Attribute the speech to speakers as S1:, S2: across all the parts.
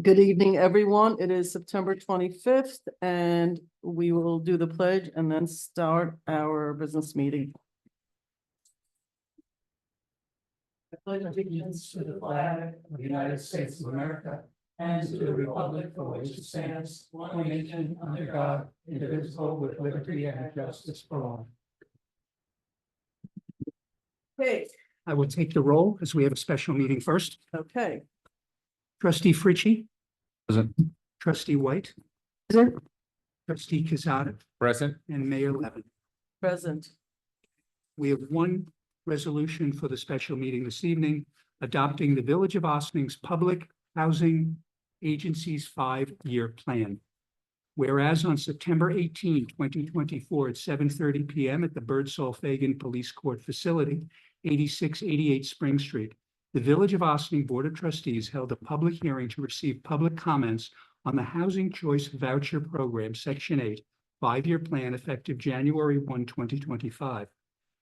S1: Good evening, everyone. It is September 25th, and we will do the pledge and then start our business meeting.
S2: I pledge allegiance to the flag of the United States of America and to the republic for which it stands, one nation under God, indivisible, with liberty and justice for all.
S1: Okay,
S2: I will take the roll as we have a special meeting first.
S1: okay.
S2: Trustee Fritchie.
S3: Present.
S2: Trustee White.
S1: Present.
S2: Trustee Quezada
S3: Present.
S2: and Mayor Levin.
S1: Present.
S2: We have one resolution for the special meeting this evening, adopting the Village of Austening's Public Housing Agency's 5-year plan. Whereas on September 18, 2024 at 7:30 p.m. at the Birdsall Fagan Police Court Facility, 8688 Spring Street, the Village of Austining Board of Trustees held a public hearing to receive public comments on the Housing Choice Voucher Program, Section 8, 5-year plan effective January 1, 2025.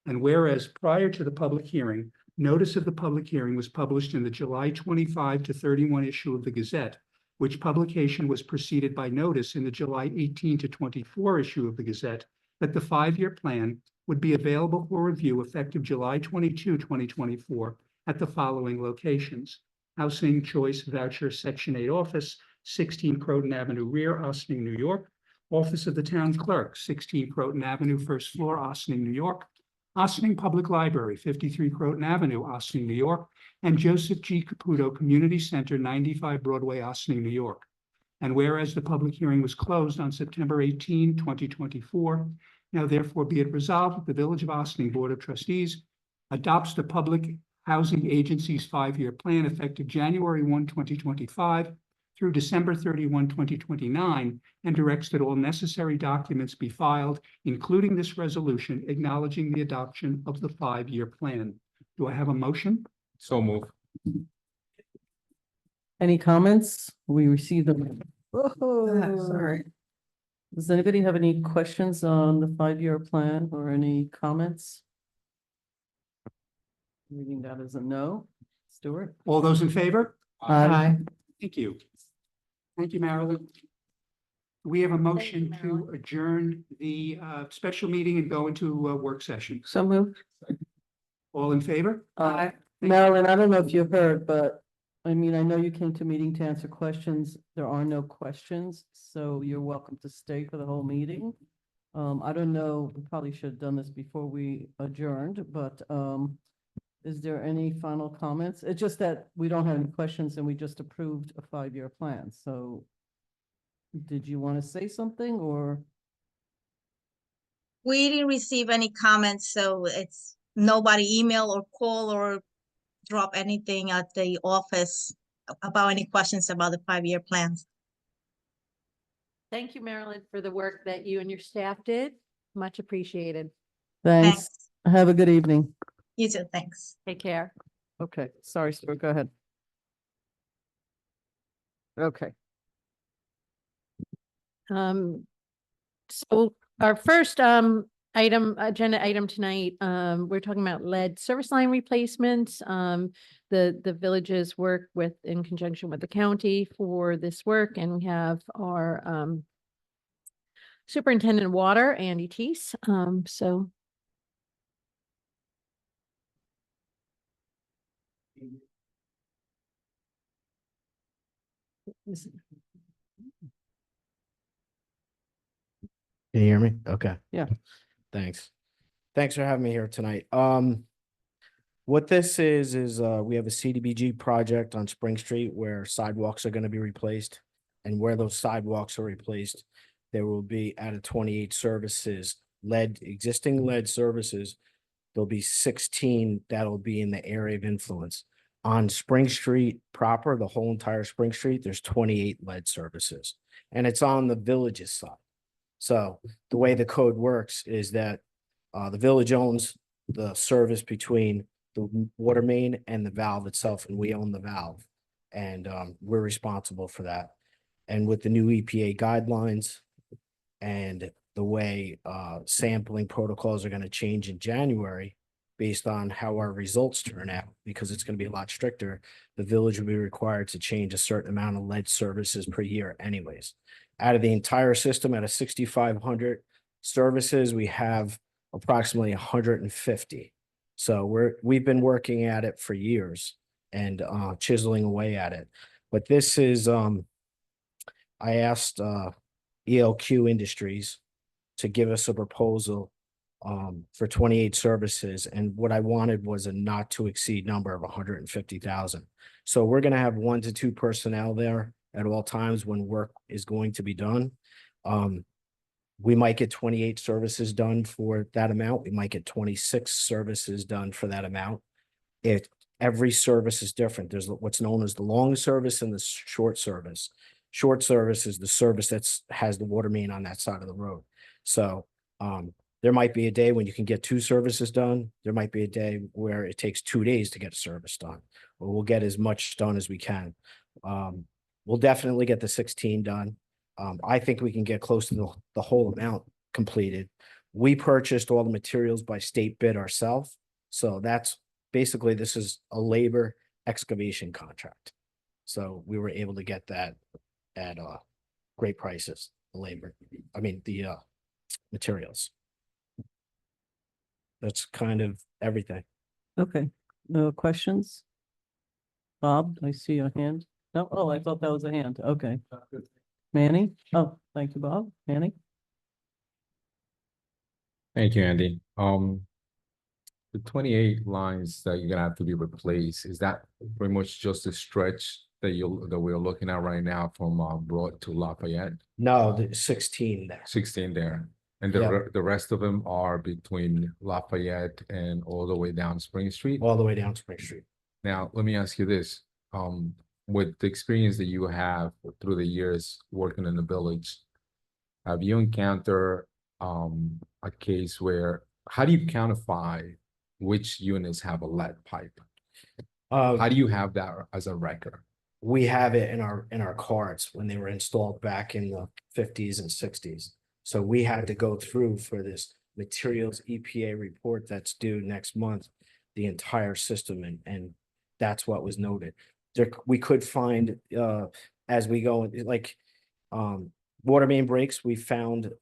S2: And whereas prior to the public hearing, notice of the public hearing was published in the July 25 to 31 issue of the Gazette, which publication was preceded by notice in the July 18 to 24 issue of the Gazette, that the 5-year plan would be available for review effective July 22, 2024 at the following locations: Housing Choice Voucher Section 8 Office, 16 Croton Avenue Rear, Austining, New York; Office of the Town Clerk, 16 Croton Avenue, First Floor, Austining, New York; Austining Public Library, 53 Croton Avenue, Austining, New York; and Joseph G. Caputo Community Center, 95 Broadway, Austining, New York. And whereas the public hearing was closed on September 18, 2024, now therefore be it resolved that the Village of Austining Board of Trustees adopts the Public Housing Agency's 5-year plan effective January 1, 2025 through December 31, 2029, and directs that all necessary documents be filed, including this resolution acknowledging the adoption of the 5-year plan. Do I have a motion?
S3: So move.
S1: Any comments? We received them. Oh,
S4: Sorry.
S1: Does anybody have any questions on the 5-year plan or any comments? Reading that as a no. Stuart?
S2: All those in favor?
S1: Aye.
S2: Thank you. Thank you, Marilyn. We have a motion to
S4: Marilyn.
S2: adjourn the special meeting and go into a work session.
S1: So moved.
S2: All in favor?
S1: Aye. Marilyn, I don't know if you heard, but I mean, I know you came to meeting to answer questions. There are no questions, so you're welcome to stay for the whole meeting. I don't know, we probably should have done this before we adjourned, but is there any final comments? It's just that we don't have any questions and we just approved a 5-year plan, so did you want to say something or?
S4: We didn't receive any comments, so it's nobody email or call or drop anything at the office about any questions about the 5-year plans.
S5: Thank you, Marilyn, for the work that you and your staff did. Much appreciated.
S1: Thanks. Have a good evening.
S4: You too, thanks.
S5: Take care.
S1: Okay, sorry, Stuart, go ahead. Okay.
S5: So our first agenda item tonight, we're talking about lead service line replacements. The villages work in conjunction with the county for this work, and we have our Superintendent of Water, Andy Teese. So
S6: Can you hear me? Okay.
S1: Yeah.
S6: Thanks. Thanks for having me here tonight. What this is we have a CDBG project on Spring Street where sidewalks are going to be replaced. And where those sidewalks are replaced, there will be out of 28 services, existing lead services, there'll be 16 that'll be in the area of influence. On Spring Street proper, the whole entire Spring Street, there's 28 lead services. And it's on the village's side. So the way the code works is that the village owns the service between the water main and the valve itself, and we own the valve. And we're responsible for that. And with the new EPA guidelines and the way sampling protocols are going to change in January, based on how our results turn out, because it's going to be a lot stricter, the village will be required to change a certain amount of lead services per year anyways. Out of the entire system, out of 6,500 services, we have approximately 150. So we've been working at it for years and chiseling away at it. But this is, I asked ELQ Industries to give us a proposal for 28 services. And what I wanted was a not to exceed number of 150,000. So we're going to have 1 to 2 personnel there at all times when work is going to be done. We might get 28 services done for that amount. We might get 26 services done for that amount. Every service is different. There's what's known as the long service and the short service. Short service is the service has the water main on that side of the road. So there might be a day when you can get 2 services done. There might be a day where it takes 2 days to get a service done. But we'll get as much done as we can. We'll definitely get the 16 done. I think we can get close to the whole amount completed. We purchased all the materials by state bid ourselves. So that's basically, this is a labor excavation contract. So we were able to get that at great prices, the materials. That's kind of everything.
S1: Okay, no questions? Bob, I see your hand. No, oh, I thought that was a hand. Okay. Manny? Oh, thank you, Bob. Manny?
S3: Thank you, Andy. The 28 lines that you're gonna have to be replaced, is that pretty much just a stretch that we're looking at right now from Broad to Lafayette?
S6: No, the 16 there.
S3: 16 there. And
S6: Yeah.
S3: the rest of them are between Lafayette and all the way down Spring Street?
S6: All the way down Spring Street.
S3: Now, let me ask you this. With the experience that you have through the years working in the village, have you encountered a case where, how do you quantify which units have a lead pipe? How do you have that as a record?
S6: We have it in our cards when they were installed back in the 50s and 60s. So we had to go through for this materials EPA report that's due next month, the entire system, and that's what was noted. We could find as we go, like water main breaks, we found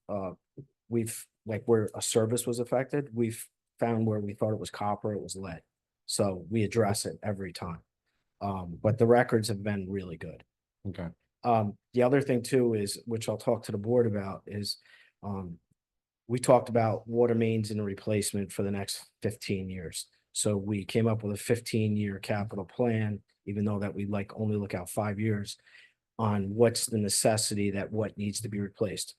S6: like where a service was affected, we've found where we thought it was copper, it was lead. So we address it every time. But the records have been really good.
S3: Okay.
S6: The other thing too is, which I'll talk to the board about, is we talked about water mains and replacement for the next 15 years. So we came up with a 15-year capital plan, even though that we'd like only look out 5 years on what's the necessity that what needs to be replaced.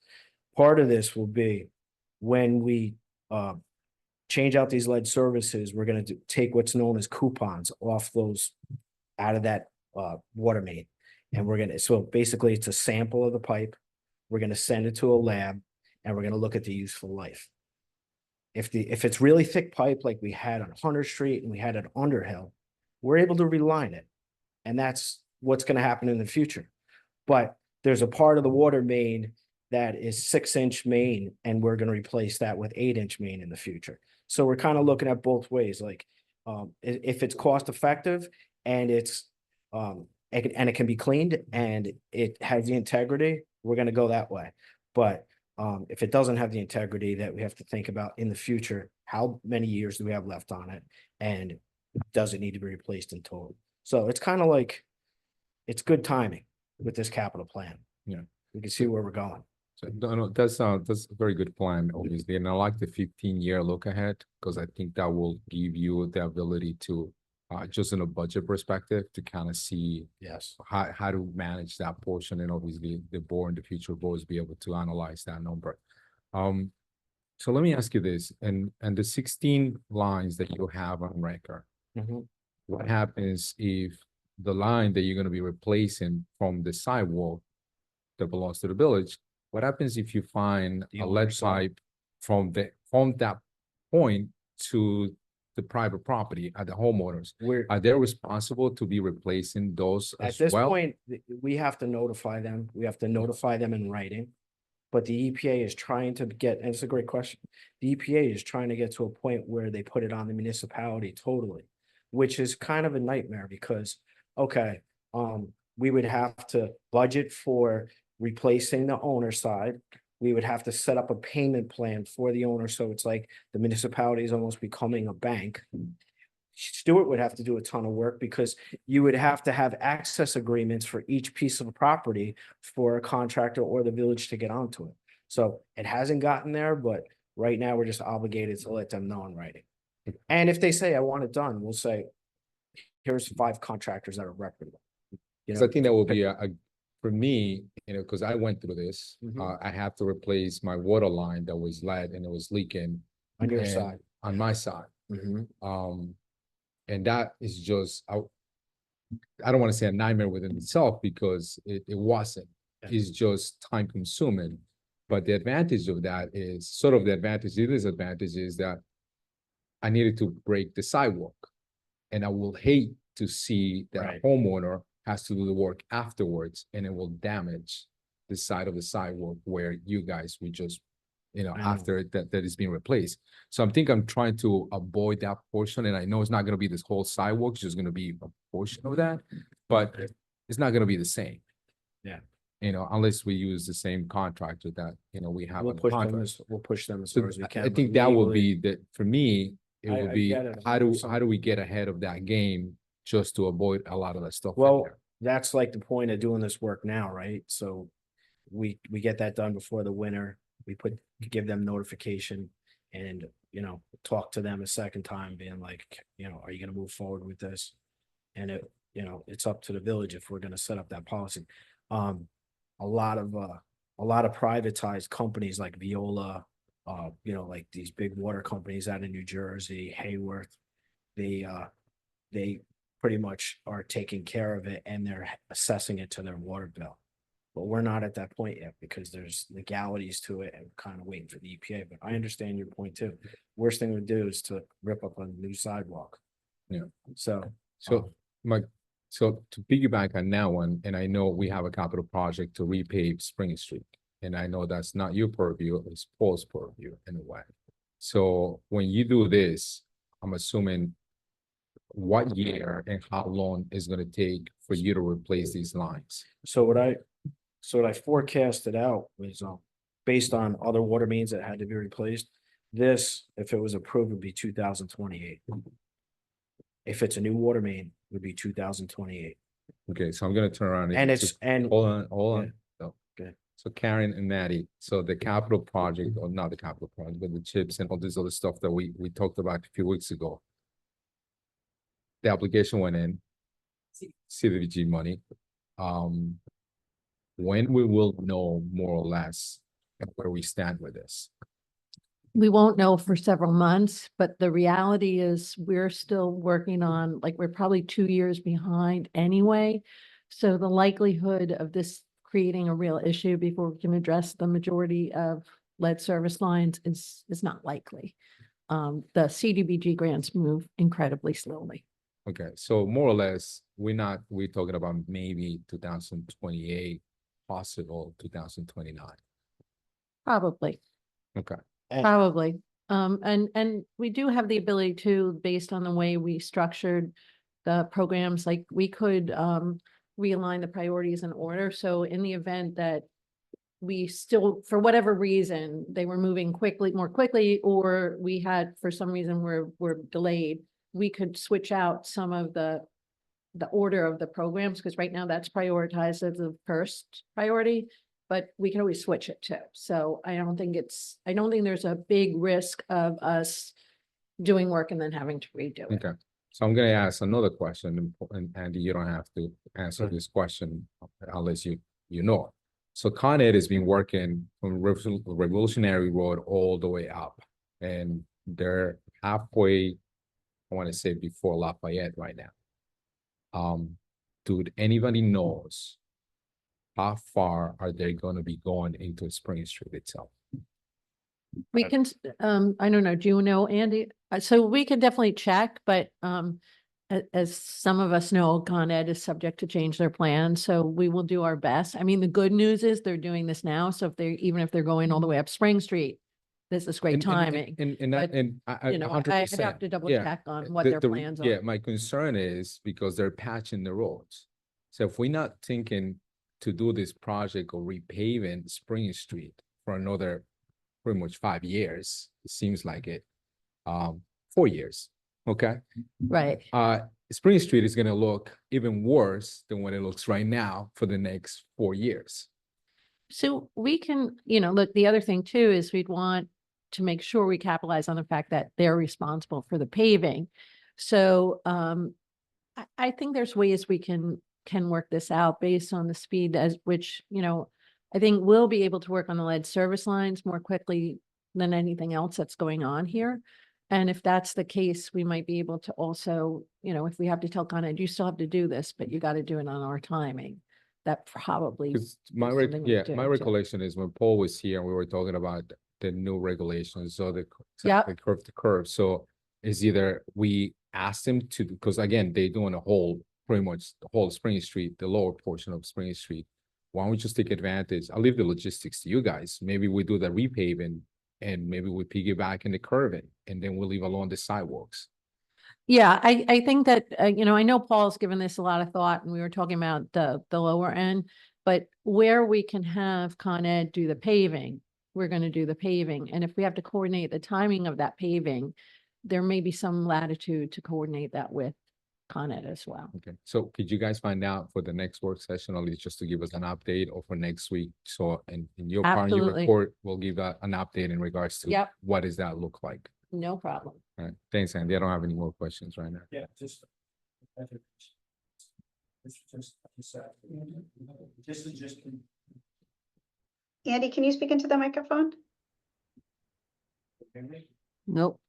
S6: Part of this will be when we change out these lead services, we're going to take what's known as coupons off those out of that water main. And so basically it's a sample of the pipe. We're going to send it to a lab and we're going to look at the useful life. If it's really thick pipe, like we had on Hunter Street and we had at Underhill, we're able to reline it. And that's what's going to happen in the future. But there's a part of the water main that is 6-inch main, and we're going to replace that with 8-inch main in the future. So we're kind of looking at both ways, like if it's cost effective and it's and it can be cleaned and it has the integrity, we're going to go that way. But if it doesn't have the integrity, that we have to think about in the future, how many years do we have left on it, and does it need to be replaced in total? So it's kind of like, it's good timing with this capital plan.
S3: Yeah.
S6: We can see where we're going.
S3: So no, that's a very good plan, obviously, and I like the 15-year look ahead, because I think that will give you the ability to just in a budget perspective to kind of see
S6: Yes.
S3: how to manage that portion, and obviously the board and the future boards be able to analyze that number. So let me ask you this, and the 16 lines that you have on record, what happens if the line that you're going to be replacing from the sidewalk that belongs to the village, what happens if you find
S6: The
S3: a lead
S6: owner's side.
S3: pipe from that point to the private property at the homeowners? Are they responsible to be replacing those
S6: At
S3: as
S6: this
S3: well?
S6: point, we have to notify them. We have to notify them in writing. But the EPA is trying to get, and it's a great question. The EPA is trying to get to a point where they put it on the municipality totally, which is kind of a nightmare because, okay, we would have to budget for replacing the owner side. We would have to set up a payment plan for the owner, so it's like the municipality is almost becoming a bank. Stuart would have to do a ton of work because you would have to have access agreements for each piece of property for a contractor or the village to get onto it. So it hasn't gotten there, but right now we're just obligated to let them know in writing. And if they say, I want it done, we'll say, here's 5 contractors that are reputable. You
S3: Because
S6: know,
S3: I think that will be for me, because I went through this,
S6: Mhm.
S3: I have to replace my water line that was lead and it was leaking.
S6: on your
S3: and-
S6: side.
S3: On my side.
S6: Mhm.
S3: And that is just, I don't want to say a nightmare within itself because it wasn't.
S6: Yeah.
S3: It's just time consuming. But the advantage of that is sort of the advantage, the disadvantage is that I needed to break the sidewalk. And I will hate to see that a
S6: Right.
S3: homeowner has to do the work afterwards and it will damage the side of the sidewalk where you guys would just,
S6: I know.
S3: after that is being replaced. So I'm trying to avoid that portion, and I know it's not gonna be this whole sidewalk, it's just gonna be a portion of that, but it's not gonna be the same.
S6: Yeah.
S3: Unless we use the same contractor that, we have.
S6: We'll
S3: on the
S6: push them
S3: contract.
S6: as
S3: So
S6: far as we can.
S3: I
S6: but
S3: think that will
S6: legally-
S3: be for me, it
S6: I-
S3: will
S6: I
S3: be,
S6: get it,
S3: how do
S6: 100%.
S3: we get ahead of that game just to avoid a lot of that stuff? in
S6: Well,
S3: there?
S6: that's like the point of doing this work now, right? So we get that done before the winter. We give them notification and, talk to them a second time being like, are you gonna move forward with this? And it's up to the village if we're gonna set up that policy. A lot of privatized companies like Viola, like these big water companies out in New Jersey, Hayworth, they pretty much are taking care of it and they're assessing it to their water bill. But we're not at that point yet because there's legalities to it and kind of waiting for the EPA, but I understand your point too. Worst thing we do is to rip up a new sidewalk.
S3: Yeah.
S6: So.
S3: So so to piggyback on that one, and I know we have a capital project to repave Spring Street. And I know that's not your purview, it's Paul's purview in a way. So when you do this, I'm assuming what year and how long is gonna take for you to replace these lines?
S6: So what I forecasted out was, based on other water mains that had to be replaced. This, if it was approved, would be 2028. If it's a new water main, would be 2028.
S3: Okay, so I'm gonna turn around.
S6: And
S3: so-
S6: it's, and
S3: Hold on.
S6: Yeah.
S3: So-
S6: Okay.
S3: So Karen and Maddie, so the capital project, or not the capital project, but the chips and all this other stuff that we talked about a few weeks ago. The application went in. CDBG money. When we will know more or less where we stand with this.
S5: We won't know for several months, but the reality is we're still working on, like, we're probably 2 years behind anyway. So the likelihood of this creating a real issue before we can address the majority of lead service lines is not likely. The CDBG grants move incredibly slowly.
S3: Okay, so more or less, we're talking about maybe 2028, possible 2029.
S5: Probably.
S3: Okay.
S5: Probably. And we do have the ability to, based on the way we structured the programs, like we could realign the priorities in order. So in the event that we still, for whatever reason, they were moving more quickly, or we had, for some reason, we're delayed, we could switch out some of the order of the programs, because right now that's prioritized as the first priority, but we can always switch it too. So I don't think there's a big risk of us doing work and then having to redo it.
S3: Okay, so I'm gonna ask another question, and Andy, you don't have to answer this question unless you know. So Con Ed has been working from Revolutionary Road all the way up, and they're halfway, I want to say, before Lafayette right now. Dude, anybody knows how far are they going to be going into Spring Street itself?
S5: We can, I don't know, do you know, Andy? So we can definitely check, but as some of us know, Con Ed is subject to change their plans, so we will do our best. I mean, the good news is they're doing this now, so if they're, even if they're going all the way up Spring Street, this is great timing. But, You know, I'd have to double check on what their plans
S3: Yeah,
S5: are.
S3: my concern is because they're patching the roads. So if we're not thinking to do this project or repaving Spring Street for another pretty much 5 years, it seems like it, 4 years, okay?
S5: Right.
S3: Spring Street is gonna look even worse than what it looks right now for the next 4 years.
S5: So we can, you know, look, the other thing too is we'd want to make sure we capitalize on the fact that they're responsible for the paving. So I think there's ways we can work this out based on the speed as which, you know, I think we'll be able to work on the lead service lines more quickly than anything else that's going on here. And if that's the case, we might be able to also, you know, if we have to tell Con Ed, you still have to do this, but you got to do it on our timing. That probably,
S3: Because
S5: something we do,
S3: my
S5: too.
S3: recollection is when Paul was here, we were talking about the new regulations, so
S5: Yep.
S3: the curve to curve. So is either we asked them to, because again, they doing a whole, pretty much the whole Spring Street, the lower portion of Spring Street. Why don't we just take advantage? I'll leave the logistics to you guys. Maybe we do the repaving and maybe we piggyback in the curving and then we'll leave alone the sidewalks.
S5: Yeah, I think that, you know, I know Paul's given this a lot of thought and we were talking about the lower end, but where we can have Con Ed do the paving, we're going to do the paving. And if we have to coordinate the timing of that paving, there may be some latitude to coordinate that with Con Ed as well.
S3: Okay, so could you guys find out for the next work session, or at least just to give us an update, or for next week? So in your part of your
S5: Absolutely.
S3: report, we'll give an update in regards to
S5: Yep.
S3: what does that look like?
S5: No problem.
S3: All right, thanks, Andy. I don't have any more questions right now.
S2: Yeah, just.
S7: Andy, can you speak into the microphone?
S1: Nope.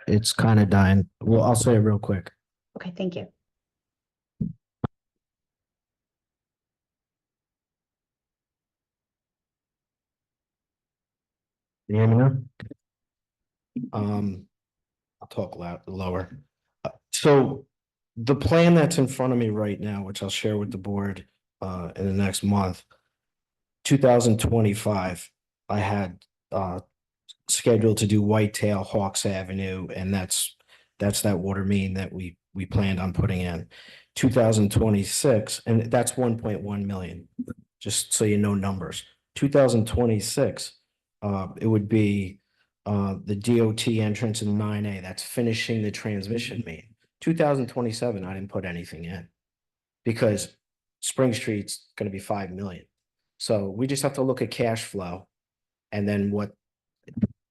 S6: It's kind of dying. Well, I'll say it real quick.
S7: Okay, thank you.
S6: Can you hear me now? I'll talk lower. So the plan that's in front of me right now, which I'll share with the board in the next month, 2025, I had scheduled to do Whitetail, Hawks Avenue, and that's that water main that we planned on putting in. 2026, and that's 1.1 million, just so you know numbers. 2026, it would be the DOT entrance in 9A, that's finishing the transmission main. 2027, I didn't put anything in because Spring Street's gonna be 5 million. So we just have to look at cash flow and then what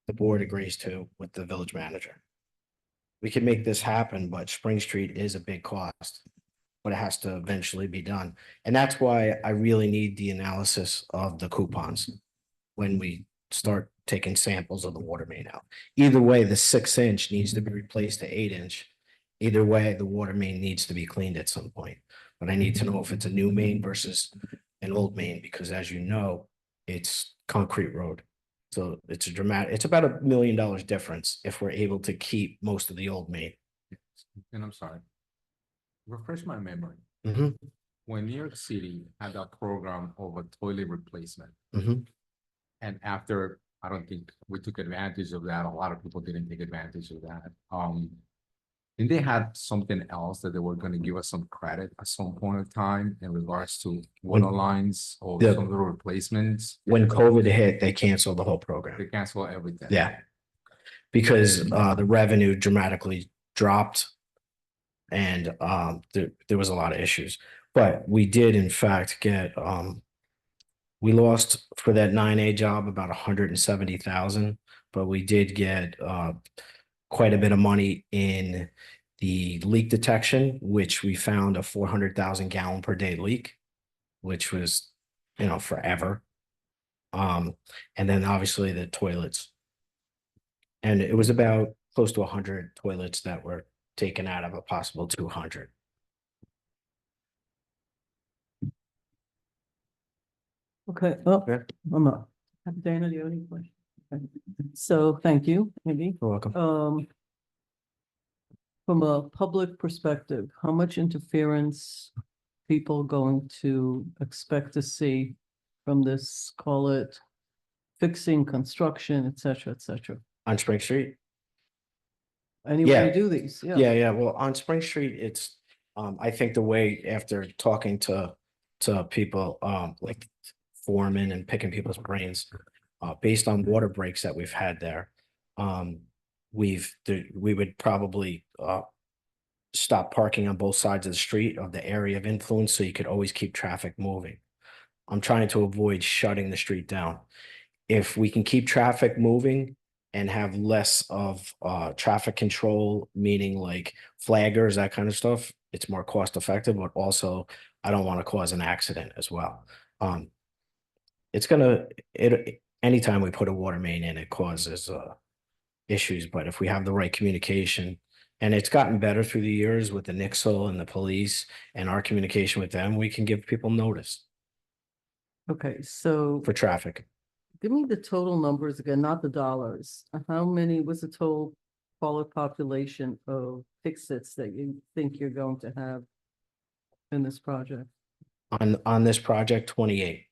S6: the board agrees to with the village manager. We can make this happen, but Spring Street is a big cost, but it has to eventually be done. And that's why I really need the analysis of the coupons when we start taking samples of the water main out. Either way, the 6-inch needs to be replaced to 8-inch. Either way, the water main needs to be cleaned at some point. But I need to know if it's a new main versus an old main, because as you know, it's concrete road. So it's about $1 million difference if we're able to keep most of the old main.
S3: And I'm sorry. Refresh my memory.
S6: Mhm,
S3: When New York City had that program of a toilet replacement,
S6: mhm.
S3: and after, I don't think we took advantage of that. A lot of people didn't take advantage of that. And they had something else that they were gonna give us some credit at some point in time in regards to water lines or
S6: Yeah.
S3: some of the replacements.
S6: When COVID hit, they canceled the whole
S3: They
S6: program.
S3: cancel everything.
S6: Yeah. Because the revenue dramatically dropped. And there was a lot of issues. But we did in fact get we lost for that 9A job about 170,000, but we did get quite a bit of money in the leak detection, which we found a 400,000 gallon per day leak, which was, forever. And then obviously the toilets. And it was about close to 100 toilets that were taken out of a possible 200.
S1: Okay, oh,
S6: Yeah.
S1: I'm up. Dana, do you have any questions? Okay. So thank you, Andy.
S6: You're welcome.
S1: From a public perspective, how much interference people going to expect to see from this, call it fixing, construction, et cetera, et cetera?
S6: On Spring Street?
S1: Any way
S6: Yeah.
S1: to do these?
S6: Yeah, well, on Spring Street, it's, I think the way after talking to people, like foremen and picking people's brains, based on water breaks that we've had there, we would probably, stop parking on both sides of the street of the area of influence, so you could always keep traffic moving. I'm trying to avoid shutting the street down. If we can keep traffic moving and have less of traffic control, meaning like flaggers, that kind of stuff, it's more cost effective, but also I don't want to cause an accident as well. It's gonna, anytime we put a water main in, it causes issues, but if we have the right communication, and it's gotten better through the years with the Nixle and the police and our communication with them, we can give people notice
S1: Okay, so
S6: for traffic.
S1: give me the total numbers again, not the dollars. How many, what's the total call it population of fix-its that you think you're going to have in this project?
S6: On this project, 28.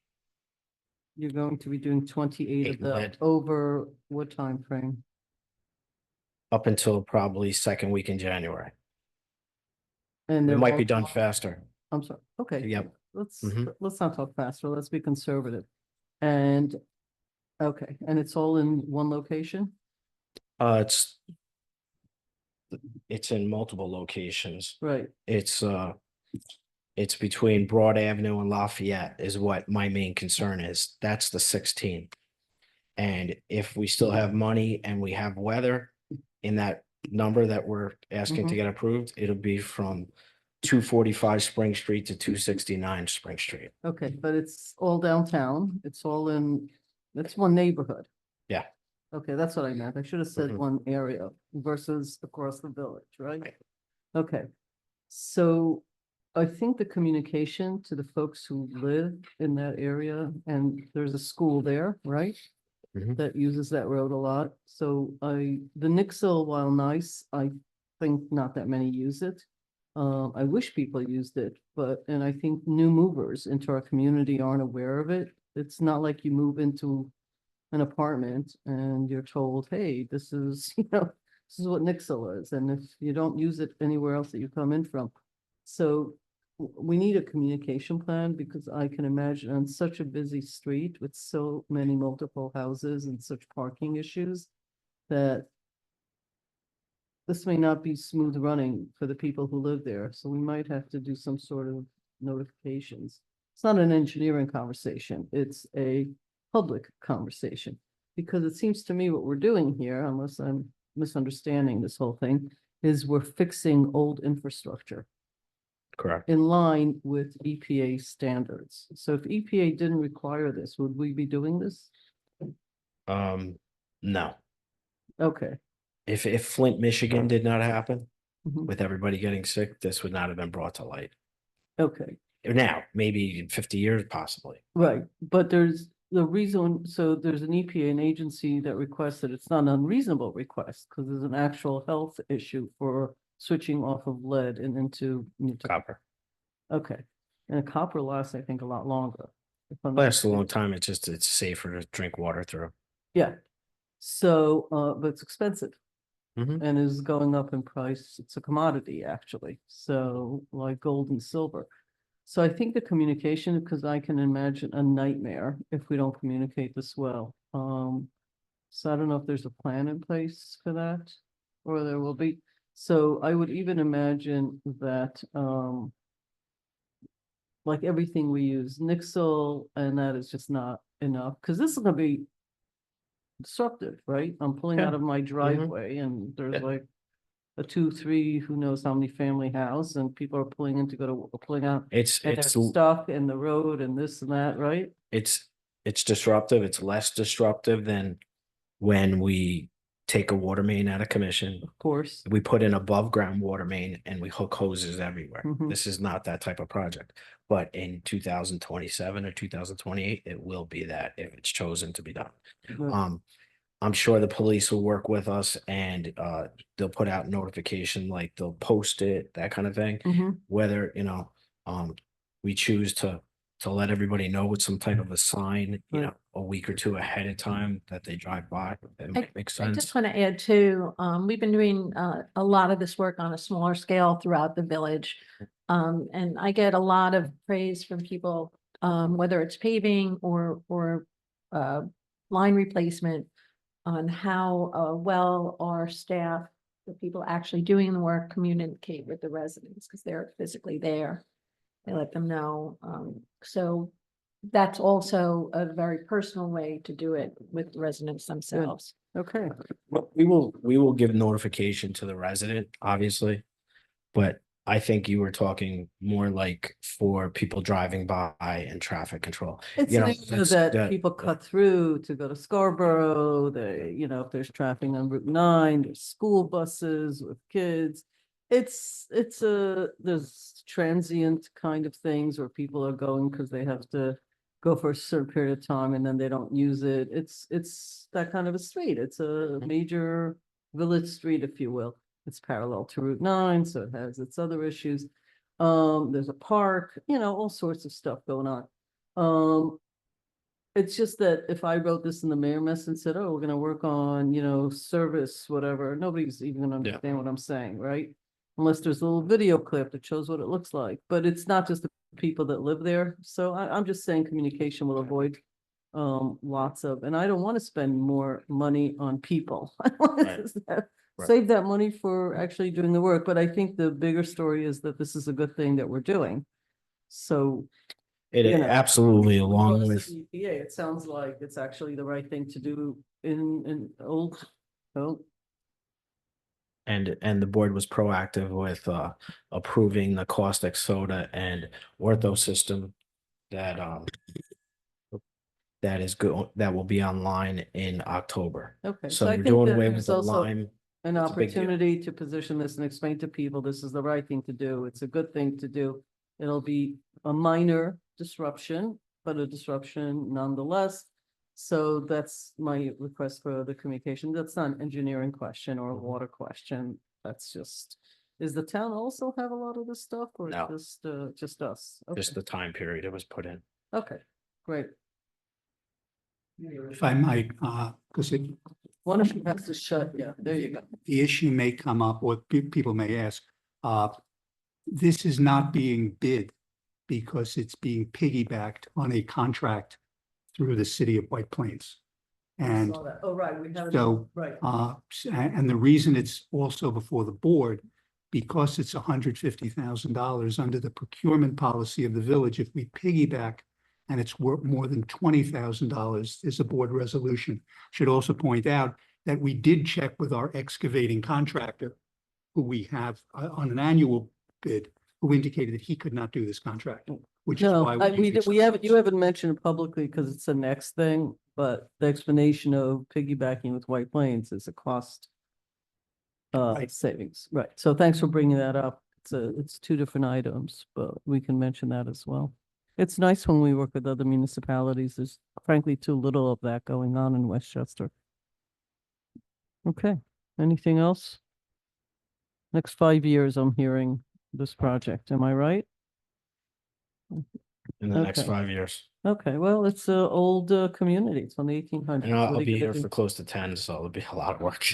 S1: You're going to be doing 28 of
S6: Eight
S1: them
S6: lead.
S1: over what time frame?
S6: Up until probably second week in January.
S1: And
S6: It
S1: they're
S6: might be
S1: all-
S6: done faster.
S1: I'm sorry, okay.
S6: Yep. Mhm.
S1: Let's not talk faster, let's be conservative. And, okay, and it's all in one location?
S6: It's in multiple locations.
S1: Right,
S6: It's between Broad Avenue and Lafayette is what my main concern is. That's the 16. And if we still have money and we have weather in that number that we're asking to
S1: Mhm.
S6: get approved, it'll be from 245 Spring Street to 269 Spring Street.
S1: okay, but it's all downtown, it's all in, it's one neighborhood.
S6: Yeah.
S1: Okay, that's what I meant, I should have said
S6: Mhm.
S1: one area versus across the village, right? Okay, so I think the communication to the folks who live in that area, and there's a school there, right?
S6: Mhm.
S1: That uses that road a lot, so the Nixle, while nice, I think not that many use it. I wish people used it, but, and I think new movers into our community aren't aware of it. It's not like you move into an apartment and you're told, hey, this is, this is what Nixle is, and if you don't use it anywhere else that you come in from. So we need a communication plan, because I can imagine on such a busy street with so many multiple houses and such parking issues that this may not be smooth running for the people who live there, so we might have to do some sort of notifications. It's not an engineering conversation, it's a public conversation. Because it seems to me what we're doing here, unless I'm misunderstanding this whole thing, is we're fixing old infrastructure
S6: Correct.
S1: in line with EPA standards. So if EPA didn't require this, would we be doing this?
S6: No.
S1: Okay.
S6: If Flint, Michigan did not happen
S1: Mhm.
S6: with everybody getting sick, this would not have been brought to light.
S1: Okay,
S6: Now, maybe in 50 years, possibly.
S1: right, but there's the reason, so there's an EPA, an agency that requests it, it's not an unreasonable request, because there's an actual health issue for switching off of lead and into.
S6: Copper.
S1: Okay, and copper lasts, I think, a lot longer. if I'm not
S6: Lasts a long
S1: mistaken.
S6: time. It's safer to drink water through.
S1: Yeah, so, but it's expensive.
S6: Mhm.
S1: And is going up in price. It's a commodity, actually, so like gold and silver. So I think the communication, because I can imagine a nightmare if we don't communicate this well. So I don't know if there's a plan in place for that, or there will be. So I would even imagine that, like everything we use, Nixle, and that is just not enough, because this is gonna be disruptive, right? I'm pulling out
S6: Yeah.
S1: of my driveway and there's
S6: Yeah.
S1: like a 2, 3, who knows how many family house, and people are pulling in to go to, pulling out,
S6: It's
S1: and they're
S6: it's
S1: stuck in the road and this and that, right?
S6: it's disruptive. It's less disruptive than when we take a water main out of commission.
S1: Of course.
S6: We put in above ground water main and we hook hoses everywhere.
S1: Mhm.
S6: This is not that type of project. But in 2027 or 2028, it will be that if it's chosen to be done.
S1: Right.
S6: I'm sure the police will work with us and they'll put out notification, like they'll post it, that kind of thing.
S1: Mhm.
S6: Whether, we choose to let everybody know with some type of a sign,
S1: Right.
S6: a week or two ahead of time that they drive by. That makes
S5: I
S6: sense.
S5: just want to add too, we've been doing a lot of this work on a smaller scale throughout the village. And I get a lot of praise from people, whether it's paving or line replacement, on how well our staff, the people actually doing the work, communicate with the residents because they're physically there. They let them know. So that's also a very personal way to do it with the residents themselves.
S1: Okay,
S6: Well, we will give notification to the resident, obviously. But I think you were talking more like for people driving by and traffic control.
S1: it's
S6: You
S1: an
S6: know,
S1: area
S6: that's-
S1: that people cut through to go to Scarborough, if there's traffic on Route 9, there's school buses with kids. There's transient kind of things where people are going because they have to go for a certain period of time and then they don't use it. It's that kind of a street. It's a major village street, if you will. It's parallel to Route 9, so it has its other issues. There's a park, all sorts of stuff going on. It's just that if I wrote this in the mayor mess and said, oh, we're gonna work on, service, whatever, nobody's even gonna understand what I'm saying, right? Unless there's a little video clip that shows what it looks like, but it's not just the people that live there. So I'm just saying communication will avoid lots of, and I don't want to spend more money on people. I want to save that money for actually doing the work, but I think the bigger story is that this is a good thing that we're doing. So
S6: It absolutely, along
S1: regardless
S6: with,
S1: of the EPA, it sounds like it's actually the right thing to do in old, oh,
S6: and the board was proactive with approving the caustic soda and ortho system that that is good, that will be online in October.
S1: okay.
S6: So
S1: I
S6: we're
S1: think
S6: doing
S1: that
S6: away
S1: there's
S6: with the
S1: also
S6: lime.
S1: an
S6: It's a big deal.
S1: opportunity to position this and explain to people, this is the right thing to do. It's a good thing to do. It'll be a minor disruption, but a disruption nonetheless. So that's my request for the communication. That's not an engineering question or a water question. That's just, does the town also have a lot of this stuff or
S6: No.
S1: just us? Okay.
S6: Just the time period it was put in.
S1: Okay, great.
S2: If I might, because
S1: One of you has to shut, yeah, there you go.
S2: the issue may come up, or people may ask, this is not being bid because it's being piggybacked on a contract through the city of White Plains. And
S1: Saw that. Oh, right, we have,
S2: so,
S1: right.
S2: and the reason it's also before the board, because it's $150,000 under the procurement policy of the village, if we piggyback and it's worth more than $20,000, there's a board resolution. Should also point out that we did check with our excavating contractor, who we have on an annual bid, who indicated that he could not do this contract, which is
S1: No,
S2: why.
S1: we haven't, you haven't mentioned it publicly because it's the next thing, but the explanation of piggybacking with White Plains is a cost savings, right? So thanks for bringing that up. It's two different items, but we can mention that as well. It's nice when we work with other municipalities. There's frankly too little of that going on in Westchester. Okay, anything else? Next 5 years, I'm hearing this project. Am I right?
S6: In the next
S1: Okay.
S6: 5 years.
S1: Okay, well, it's a old community. It's from the 1800s.
S6: And I'll
S1: What are
S6: be
S1: you
S6: here
S1: gonna
S6: for
S1: do?
S6: close to 10, so it'll be a lot of work.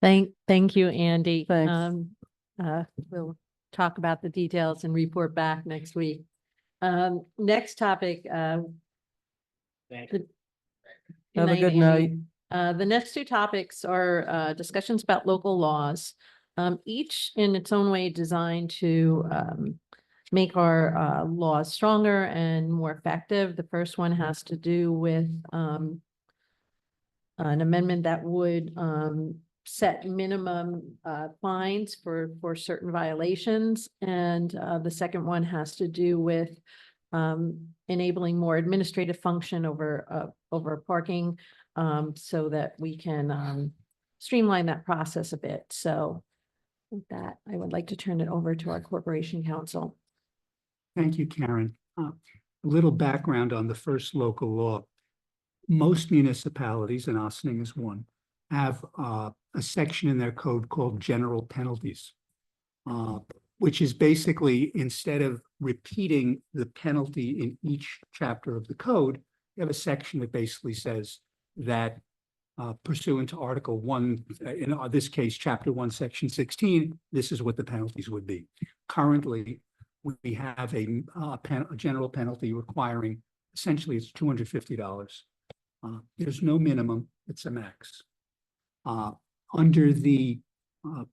S5: Thank you, Andy.
S1: Thanks.
S5: We'll talk about the details and report back next week. Next topic,
S6: Thank
S5: the-
S1: Have a good
S5: Andy.
S1: night.
S5: The next two topics are discussions about local laws, each in its own way designed to make our laws stronger and more effective. The first one has to do with an amendment that would set minimum fines for certain violations. And the second one has to do with enabling more administrative function over parking, so that we can streamline that process a bit. So with that, I would like to turn it over to our corporation counsel.
S2: Thank you, Karen. A little background on the first local law. most municipalities, and Ossining is one, have a section in their code called general penalties, which is basically, instead of repeating the penalty in each chapter of the code, you have a section that basically says that pursuant to Article 1, in this case, Chapter 1, Section 16, this is what the penalties would be. Currently, we have a general penalty requiring, essentially, it's $250. There's no minimum, it's a max. Under the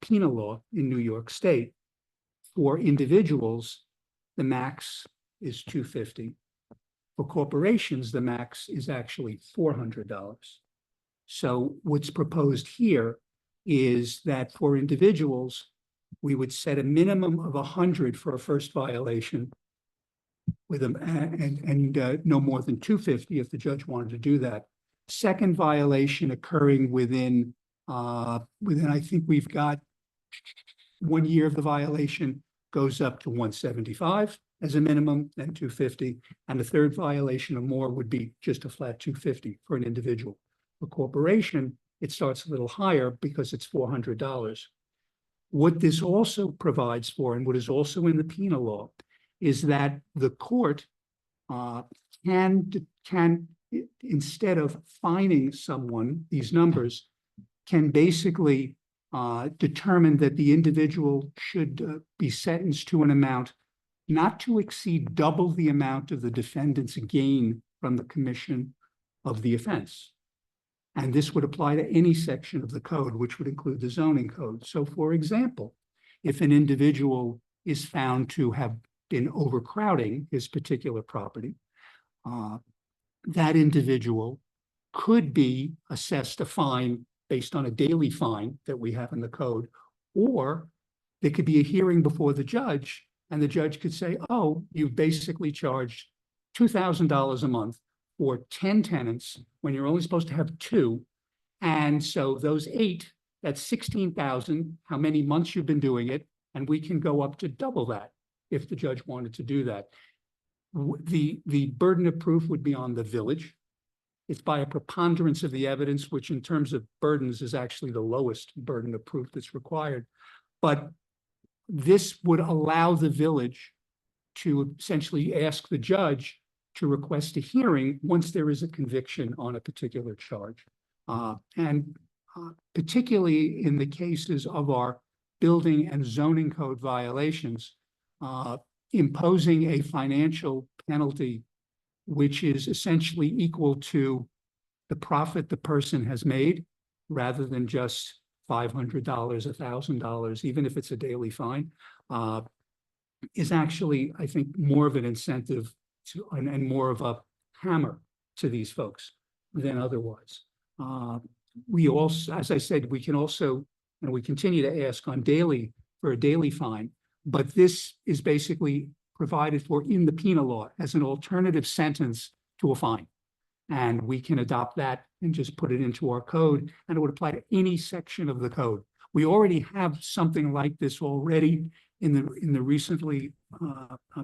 S2: penal law in New York State, for individuals, the max is $250. For corporations, the max is actually $400. So what's proposed here is that for individuals, we would set a minimum of 100 for a first violation with them and no more than 250 if the judge wanted to do that. Second violation occurring within I think we've got 1 year of the violation goes up to 175 as a minimum, then 250, and the third violation or more would be just a flat 250 for an individual. For corporation, it starts a little higher because it's $400. What this also provides for, and what is also in the penal law, is that the court can, instead of fining someone, these numbers, can basically determine that the individual should be sentenced to an amount not to exceed double the amount of the defendant's gain from the commission of the offense. And this would apply to any section of the code, which would include the zoning code. So, for example, if an individual is found to have been overcrowding his particular property, that individual could be assessed a fine based on a daily fine that we have in the code, or there could be a hearing before the judge, and the judge could say, oh, you've basically charged $2,000 a month for 10 tenants when you're only supposed to have 2. And so those 8, that's 16,000, how many months you've been doing it, and we can go up to double that if the judge wanted to do that. The burden of proof would be on the village. It's by a preponderance of the evidence, which in terms of burdens is actually the lowest burden of proof that's required. But this would allow the village to essentially ask the judge to request a hearing once there is a conviction on a particular charge. Particularly in the cases of our building and zoning code violations, imposing a financial penalty which is essentially equal to the profit the person has made, rather than just $500, $1,000, even if it's a daily fine, is actually, I think, more of an incentive to, and more of a hammer to these folks than otherwise. We also, as I said, we can also, and we continue to ask on daily for a daily fine, but this is basically provided for in the penal law as an alternative sentence to a fine. And we can adopt that and just put it into our code, and it would apply to any section of the code. We already have something like this already in the recently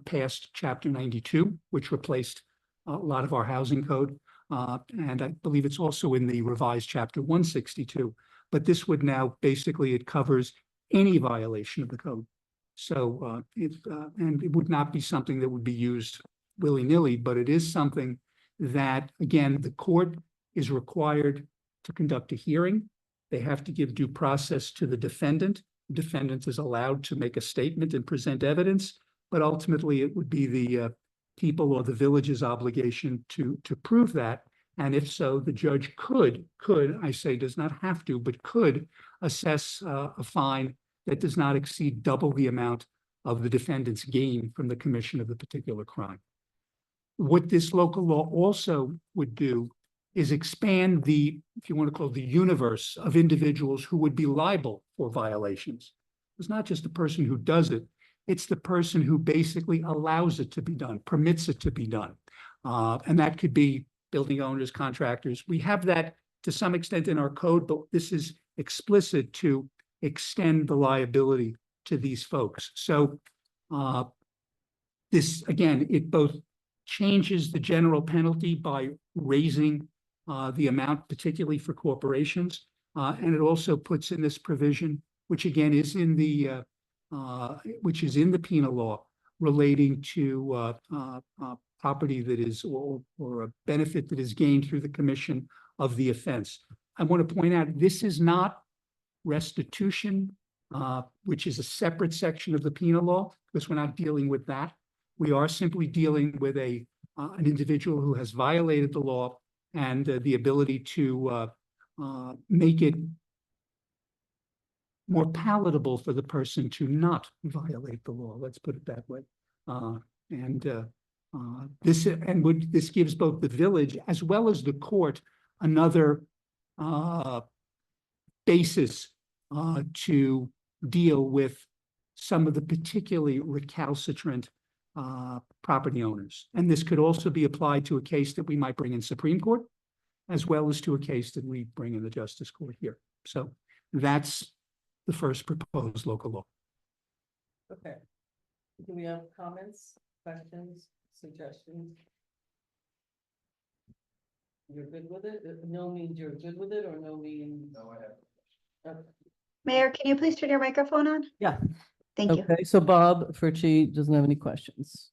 S2: passed Chapter 92, which replaced a lot of our housing code. And I believe it's also in the revised Chapter 162. But this would now basically, it covers any violation of the code. So and it would not be something that would be used willy-nilly, but it is something that, again, the court is required to conduct a hearing. They have to give due process to the defendant. The defendant is allowed to make a statement and present evidence, but ultimately it would be the people or the village's obligation to prove that. And if so, the judge could, I say does not have to, but could assess a fine that does not exceed double the amount of the defendant's gain from the commission of the particular crime. What this local law also would do is expand the, if you want to call it, the universe of individuals who would be liable for violations. It's not just the person who does it, it's the person who basically allows it to be done, permits it to be done. And that could be building owners, contractors. We have that to some extent in our code, but this is explicit to extend the liability to these folks. So this, again, it both changes the general penalty by raising the amount particularly for corporations. And it also puts in this provision, which again is in the, which is in the penal law relating to property that is, or a benefit that is gained through the commission of the offense. I want to point out, this is not restitution, which is a separate section of the penal law, because we're not dealing with that. We are simply dealing with an individual who has violated the law and the ability to make it more palatable for the person to not violate the law. Let's put it that way. This gives both the village as well as the court another basis to deal with some of the particularly recalcitrant property owners. And this could also be applied to a case that we might bring in Supreme Court, as well as to a case that we bring in the Justice Court here. So that's the first proposed local law.
S1: Okay. Do we have comments, questions, suggestions? You're good with it? No means you're good with it, or no means? No, I have.
S7: Mayor, can you please turn your microphone on?
S1: Yeah.
S7: Thank you.
S1: Okay, so Bob Fritchie doesn't have any questions.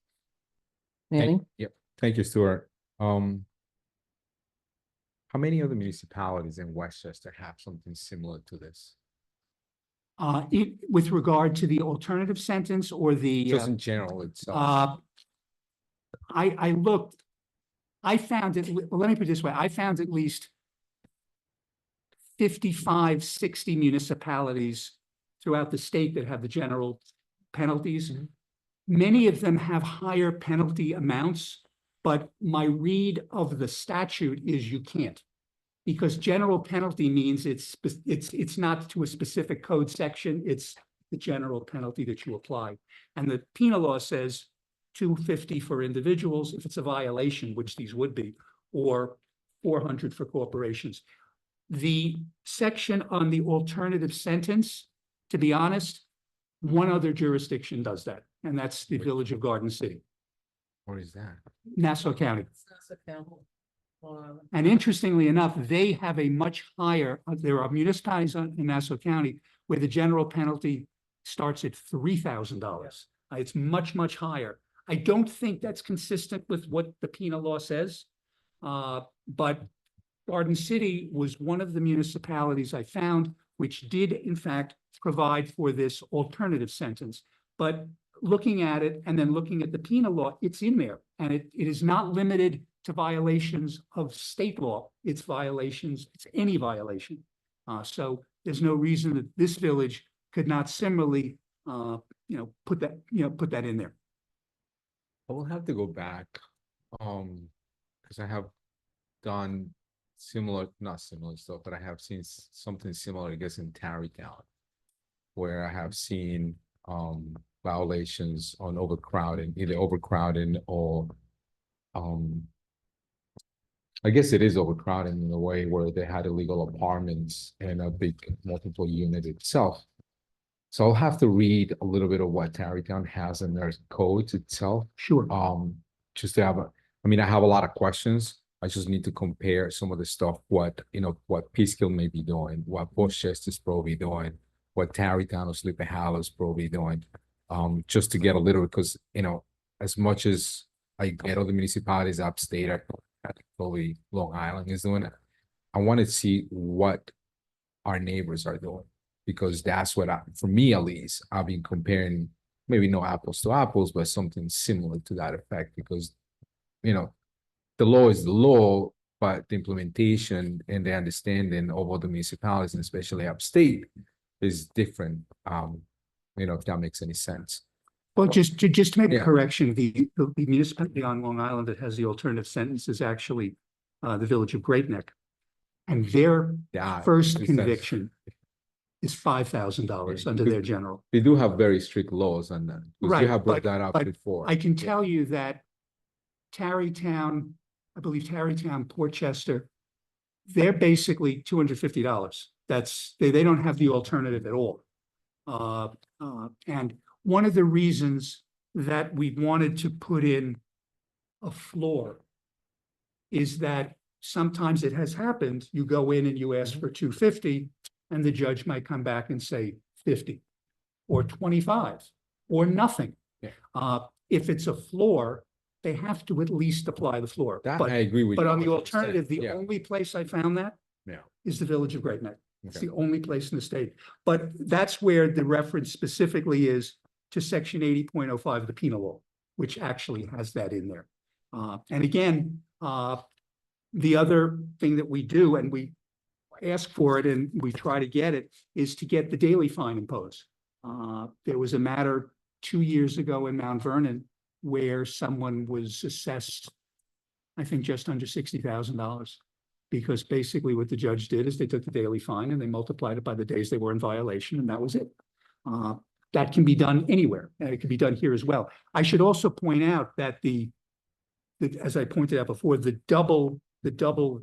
S1: Manning?
S3: Yep. Thank you, Stuart. How many other municipalities in Westchester have something similar to this?
S2: With regard to the alternative sentence or the
S3: Just in general itself.
S2: I looked, I found it, well, let me put it this way, I found at least 55, 60 municipalities throughout the state that have the general penalties.
S3: Mhm.
S2: Many of them have higher penalty amounts, but my read of the statute is you can't. Because general penalty means it's not to a specific code section, it's the general penalty that you apply. And the penal law says $250 for individuals if it's a violation, which these would be, or $400 for corporations. The section on the alternative sentence, to be honest, one other jurisdiction does that, and that's the Village of Garden City,
S3: What is that?
S2: Nassau County.
S1: Nassau County.
S2: And interestingly enough, they have a much higher, there are municipalities in Nassau County where the general penalty starts at $3,000. It's much, much higher. I don't think that's consistent with what the penal law says. But Garden City was one of the municipalities I found which did in fact provide for this alternative sentence. But looking at it and then looking at the penal law, it's in there, and it is not limited to violations of state law. It's violations, it's any violation. So there's no reason that this village could not similarly, put that in there.
S3: I will have to go back, because I have done not similar stuff, but I have seen something similar, I guess, in Tarrytown, where I have seen violations on overcrowding, either overcrowding or I guess it is overcrowding in a way where they had illegal apartments and a big multiple unit itself. So I'll have to read a little bit of what Tarrytown has in their codes itself.
S2: Sure.
S3: Just to have I have a lot of questions. I just need to compare some of the stuff, what Peekskill may be doing, what Westchester's probably doing, what Tarrytown or Sleepy Hollow's probably doing. Just to get a little, because, as much as I get other municipalities upstate, probably Long Island is doing it, I want to see what our neighbors are doing, because that's what for me at least, I've been comparing, maybe no apples to apples, but something similar to that effect, because, the law is the law, but the implementation and the understanding of other municipalities, and especially upstate, is different. If that makes any sense.
S2: Well, just to make a
S3: Yeah.
S2: correction, the municipality on Long Island that has the alternative sentence is actually the Village of Great Neck. And their
S3: Yeah,
S2: first
S3: makes sense.
S2: conviction is $5,000 under their general.
S3: They do have very strict laws on that. Because
S2: Right,
S3: you have brought
S2: but-
S3: that up
S2: but
S3: before.
S2: I can tell you that Tarrytown, I believe Tarrytown, Portchester, they're basically $250. They don't have the alternative at all. And one of the reasons that we wanted to put in a floor is that sometimes it has happened, you go in and you ask for 250, and the judge might come back and say 50 or 25 or nothing.
S3: Yeah.
S2: If it's a floor, they have to at least apply the floor.
S3: That
S2: But
S3: I agree with you.
S2: but on the
S3: 100%.
S2: alternative, the
S3: Yeah.
S2: only place I found that
S3: Yeah.
S2: is the Village of Great Neck. It's
S3: Okay.
S2: the only place in the state. But that's where the reference specifically is to section 80.05 of the penal law, which actually has that in there. And again, the other thing that we do, and we ask for it and we try to get it, is to get the daily fine imposed. There was a matter 2 years ago in Mount Vernon where someone was assessed, I think, just under $60,000. Because basically what the judge did is they took the daily fine and they multiplied it by the days they were in violation, and that was it. That can be done anywhere, and it can be done here as well. I should also point out that as I pointed out before, the double,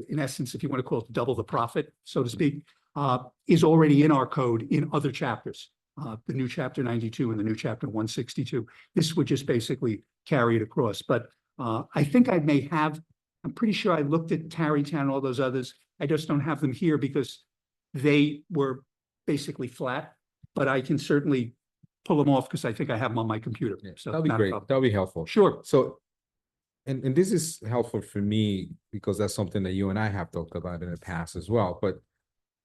S2: in essence, if you want to call it double the profit, so to speak, is already in our code in other chapters. The new chapter 92 and the new chapter 162. This would just basically carry it across. But I think I may have, I'm pretty sure I looked at Tarrytown and all those others. I just don't have them here because they were basically flat, but I can certainly pull them off because I think I have them on my computer.
S3: Yeah,
S2: So
S3: that'll be
S2: not a
S3: great.
S2: problem.
S3: That'll be helpful.
S2: Sure.
S3: So, and this is helpful for me because that's something that you and I have talked about in the past as well. But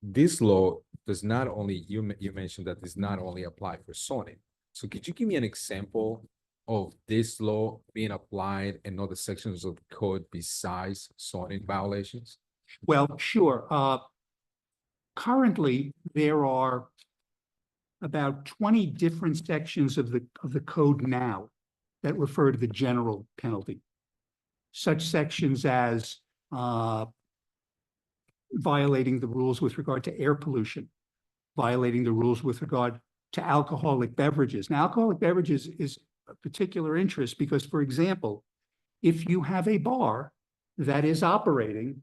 S3: this law does not only, you mentioned that does not only apply for zoning. So could you give me an example of this law being applied in other sections of the code besides zoning violations?
S2: Well, sure. Currently, there are about 20 different sections of the code now that refer to the general penalty. Such sections as violating the rules with regard to air pollution, violating the rules with regard to alcoholic beverages. Now, alcoholic beverages is a particular interest because, for example, if you have a bar that is operating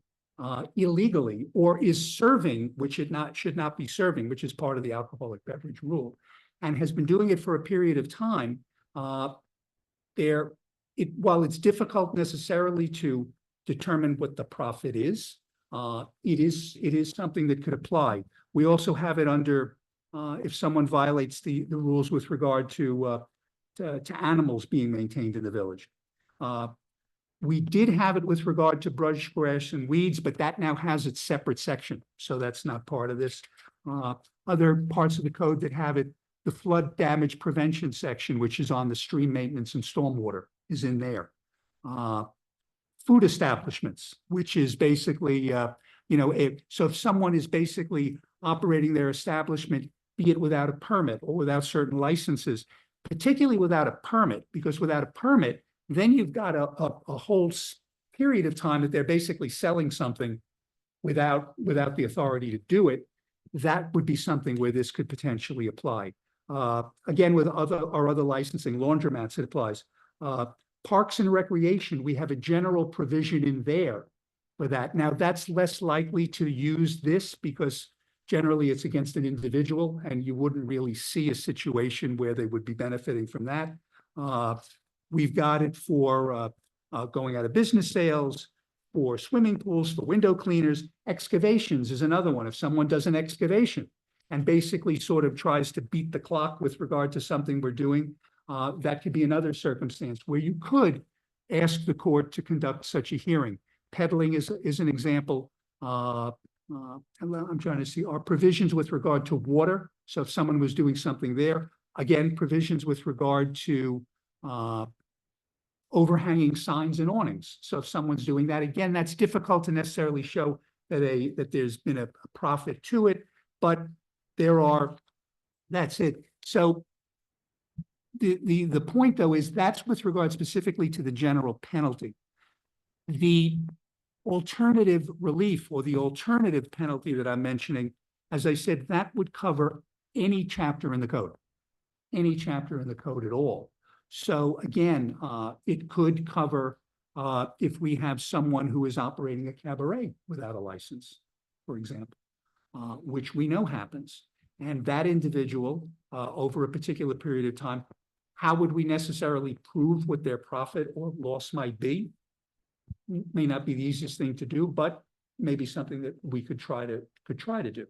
S2: illegally or is serving, which it should not be serving, which is part of the alcoholic beverage rule, and has been doing it for a period of time, while it's difficult necessarily to determine what the profit is, it is something that could apply. We also have it under if someone violates the rules with regard to animals being maintained in the village. We did have it with regard to brush, grass, and weeds, but that now has its separate section, so that's not part of this. Other parts of the code that have it, the flood damage prevention section, which is on the stream maintenance and stormwater, is in there. Food establishments, which is basically, so if someone is basically operating their establishment, be it without a permit or without certain licenses, particularly without a permit, because without a permit, then you've got a whole period of time that they're basically selling something without the authority to do it. That would be something where this could potentially apply. Again, with our other licensing, laundromats, it applies. Parks and recreation, we have a general provision in there for that. Now, that's less likely to use this because generally it's against an individual and you wouldn't really see a situation where they would be benefiting from that. We've got it for going out of business sales, for swimming pools, for window cleaners. Excavations is another one. If someone does an excavation and basically sort of tries to beat the clock with regard to something we're doing, that could be another circumstance where you could ask the court to conduct such a hearing. Peddling is an example. I'm trying to see our provisions with regard to water. So if someone was doing something there, again, provisions with regard to overhanging signs and awnings. So if someone's doing that, again, that's difficult to necessarily show that there's been a profit to it, but that's it. So the point though is that's with regard specifically to the general penalty. The alternative relief or the alternative penalty that I'm mentioning, as I said, that would cover any chapter in the code at all. So again, it could cover if we have someone who is operating a cabaret without a license, for example, which we know happens. And that individual, over a particular period of time, how would we necessarily prove what their profit or loss might be? may not be the easiest thing to do, but maybe something that we could try to do.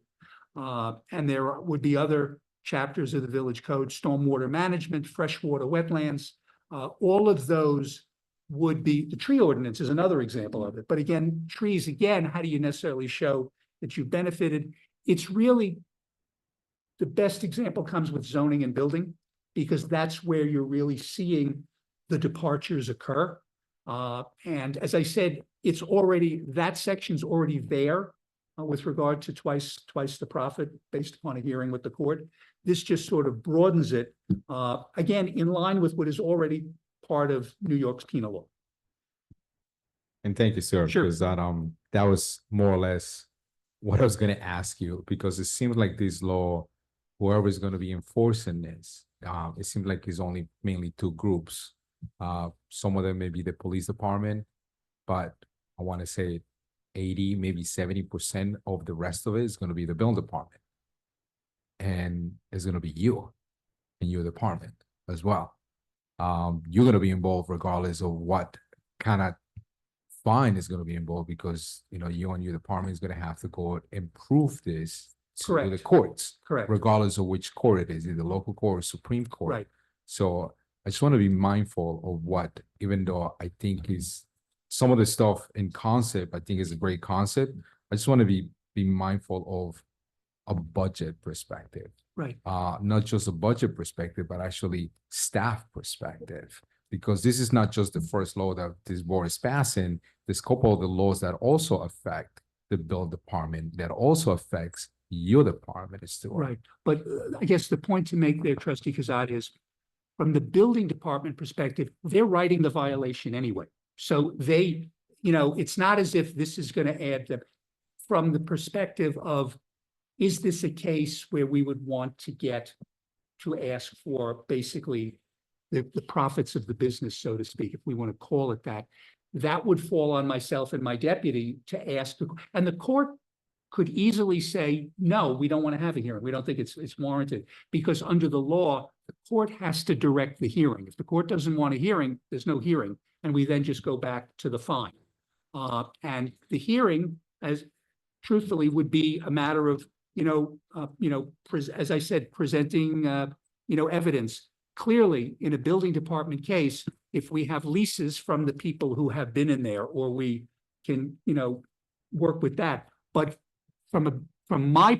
S2: And there would be other chapters of the village code, stormwater management, freshwater wetlands, all of those would be, the tree ordinance is another example of it. But again, trees, again, how do you necessarily show that you benefited? It's really, the best example comes with zoning and building, because that's where you're really seeing the departures occur. And as I said, it's already, that section's already there with regard to twice the profit based upon a hearing with the court. This just sort of broadens it, again, in line with what is already part of New York's penal law.
S3: And thank you, sir,
S2: Sure.
S3: because that was more or less what I was gonna ask you, because it seems like this law, whoever is gonna be enforcing this, it seems like it's only mainly two groups. Some of them may be the police department, but I want to say 80, maybe 70% of the rest of it is going to be the building department. And it's going to be you and your department as well. You're going to be involved regardless of what kind of fine is going to be involved, because, you know, you and your department is going to have to go and prove this to the
S2: Correct.
S3: courts,
S2: Correct.
S3: regardless of which court it is, either local court or Supreme Court.
S2: Right.
S3: So I just want to be mindful of what, even though I think is some of the stuff in concept, I think is a great concept. I just want to be mindful of a budget perspective.
S2: Right.
S3: Not just a budget perspective, but actually staff perspective, because this is not just the first law that this board is passing. There's a couple of the laws that also affect the bill department, that also affects your department as well.
S2: Right. But I guess the point to make there, Trustee Kazad, is from the building department perspective, they're writing the violation anyway. So they, you know, it's not as if this is going to add them. From the perspective of, is this a case where we would want to get to ask for basically the profits of the business, so to speak, if we want to call it that, that would fall on myself and my deputy to ask, and the court could easily say, no, we don't want to have a hearing. We don't think it's warranted, because under the law, the court has to direct the hearing. If the court doesn't want a hearing, there's no hearing, and we then just go back to the fine. And the hearing, as truthfully, would be a matter of, as I said, presenting, evidence. Clearly, in a building department case, if we have leases from the people who have been in there, or we can, work with that. But from my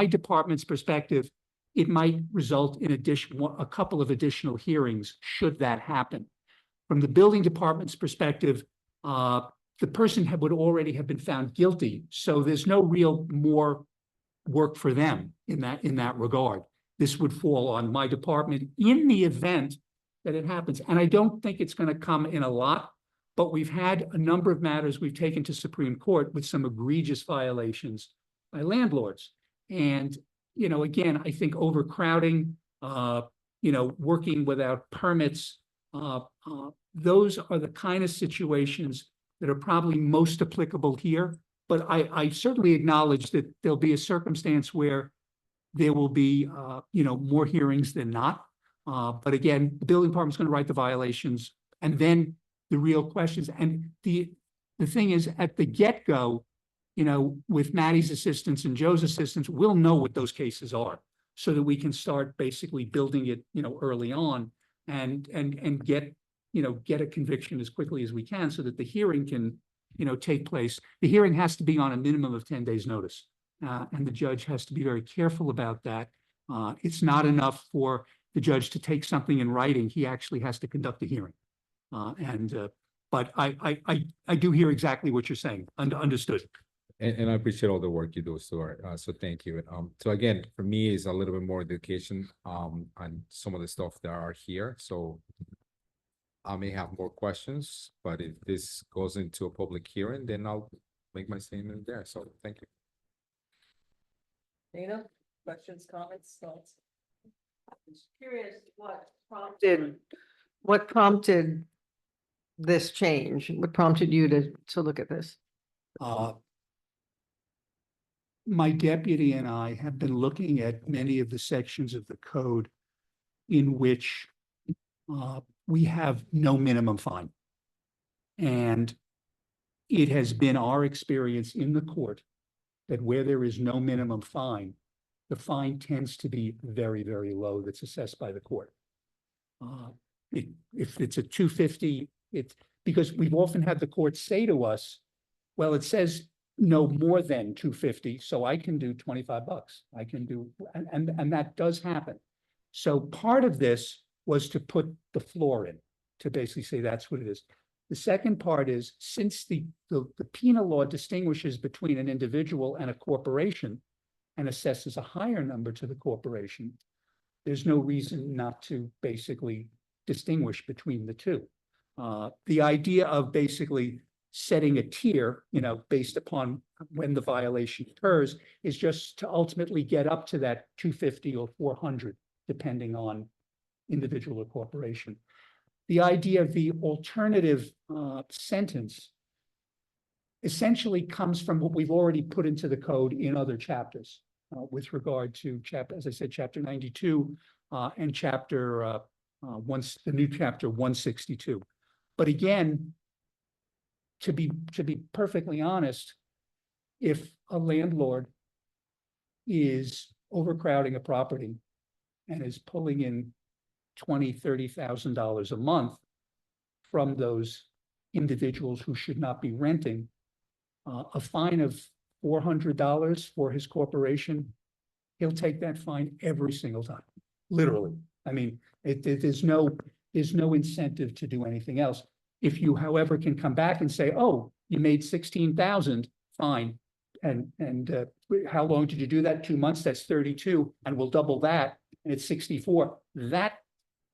S2: department's perspective, it might result in a couple of additional hearings should that happen. From the building department's perspective, the person would already have been found guilty, so there's no real more work for them in that regard. This would fall on my department in the event that it happens. And I don't think it's going to come in a lot, but we've had a number of matters we've taken to Supreme Court with some egregious violations by landlords. And, again, I think overcrowding, working without permits, those are the kind of situations that are probably most applicable here. But I certainly acknowledge that there'll be a circumstance where there will be, more hearings than not. But again, the building department's going to write the violations, and then the real questions. And the thing is, at the get-go, with Maddie's assistance and Joe's assistance, we'll know what those cases are, so that we can start basically building it, early on, and get a conviction as quickly as we can, so that the hearing can, take place. The hearing has to be on a minimum of 10 days notice. And the judge has to be very careful about that. It's not enough for the judge to take something in writing. He actually has to conduct a hearing. But I do hear exactly what you're saying. Understood.
S3: And I appreciate all the work you do, Stuart. So thank you. So again, for me, it's a little bit more education on some of the stuff that are here. So I may have more questions, but if this goes into a public hearing, then I'll make my statement there. So thank you.
S1: Dana, questions, comments, thoughts?
S8: Just curious what prompted this change? What prompted you to look at this?
S2: My deputy and I have been looking at many of the sections of the code in which we have no minimum fine. And it has been our experience in the court that where there is no minimum fine, the fine tends to be very, very low that's assessed by the court. If it's a 250, it's because we've often had the court say to us, well, it says no more than 250, so I can do 25 bucks. I can do, and that does happen. So part of this was to put the floor in, to basically say that's what it is. The second part is, since the penal law distinguishes between an individual and a corporation and assesses a higher number to the corporation, there's no reason not to basically distinguish between the two. The idea of basically setting a tier, based upon when the violation occurs, is just to ultimately get up to that 250 or 400, depending on individual or corporation. The idea of the alternative sentence essentially comes from what we've already put into the code in other chapters with regard to as I said, chapter 92 and chapter the new chapter 162. But again, to be perfectly honest, if a landlord is overcrowding a property and is pulling in $20,000-$30,000 a month from those individuals who should not be renting, a fine of $400 for his corporation, he'll take that fine every single time, literally. I mean, there's no incentive to do anything else. If you, however, can come back and say, oh, you made 16,000, fine. And how long did you do that? 2 months, that's 32, and we'll double that, and it's 64. That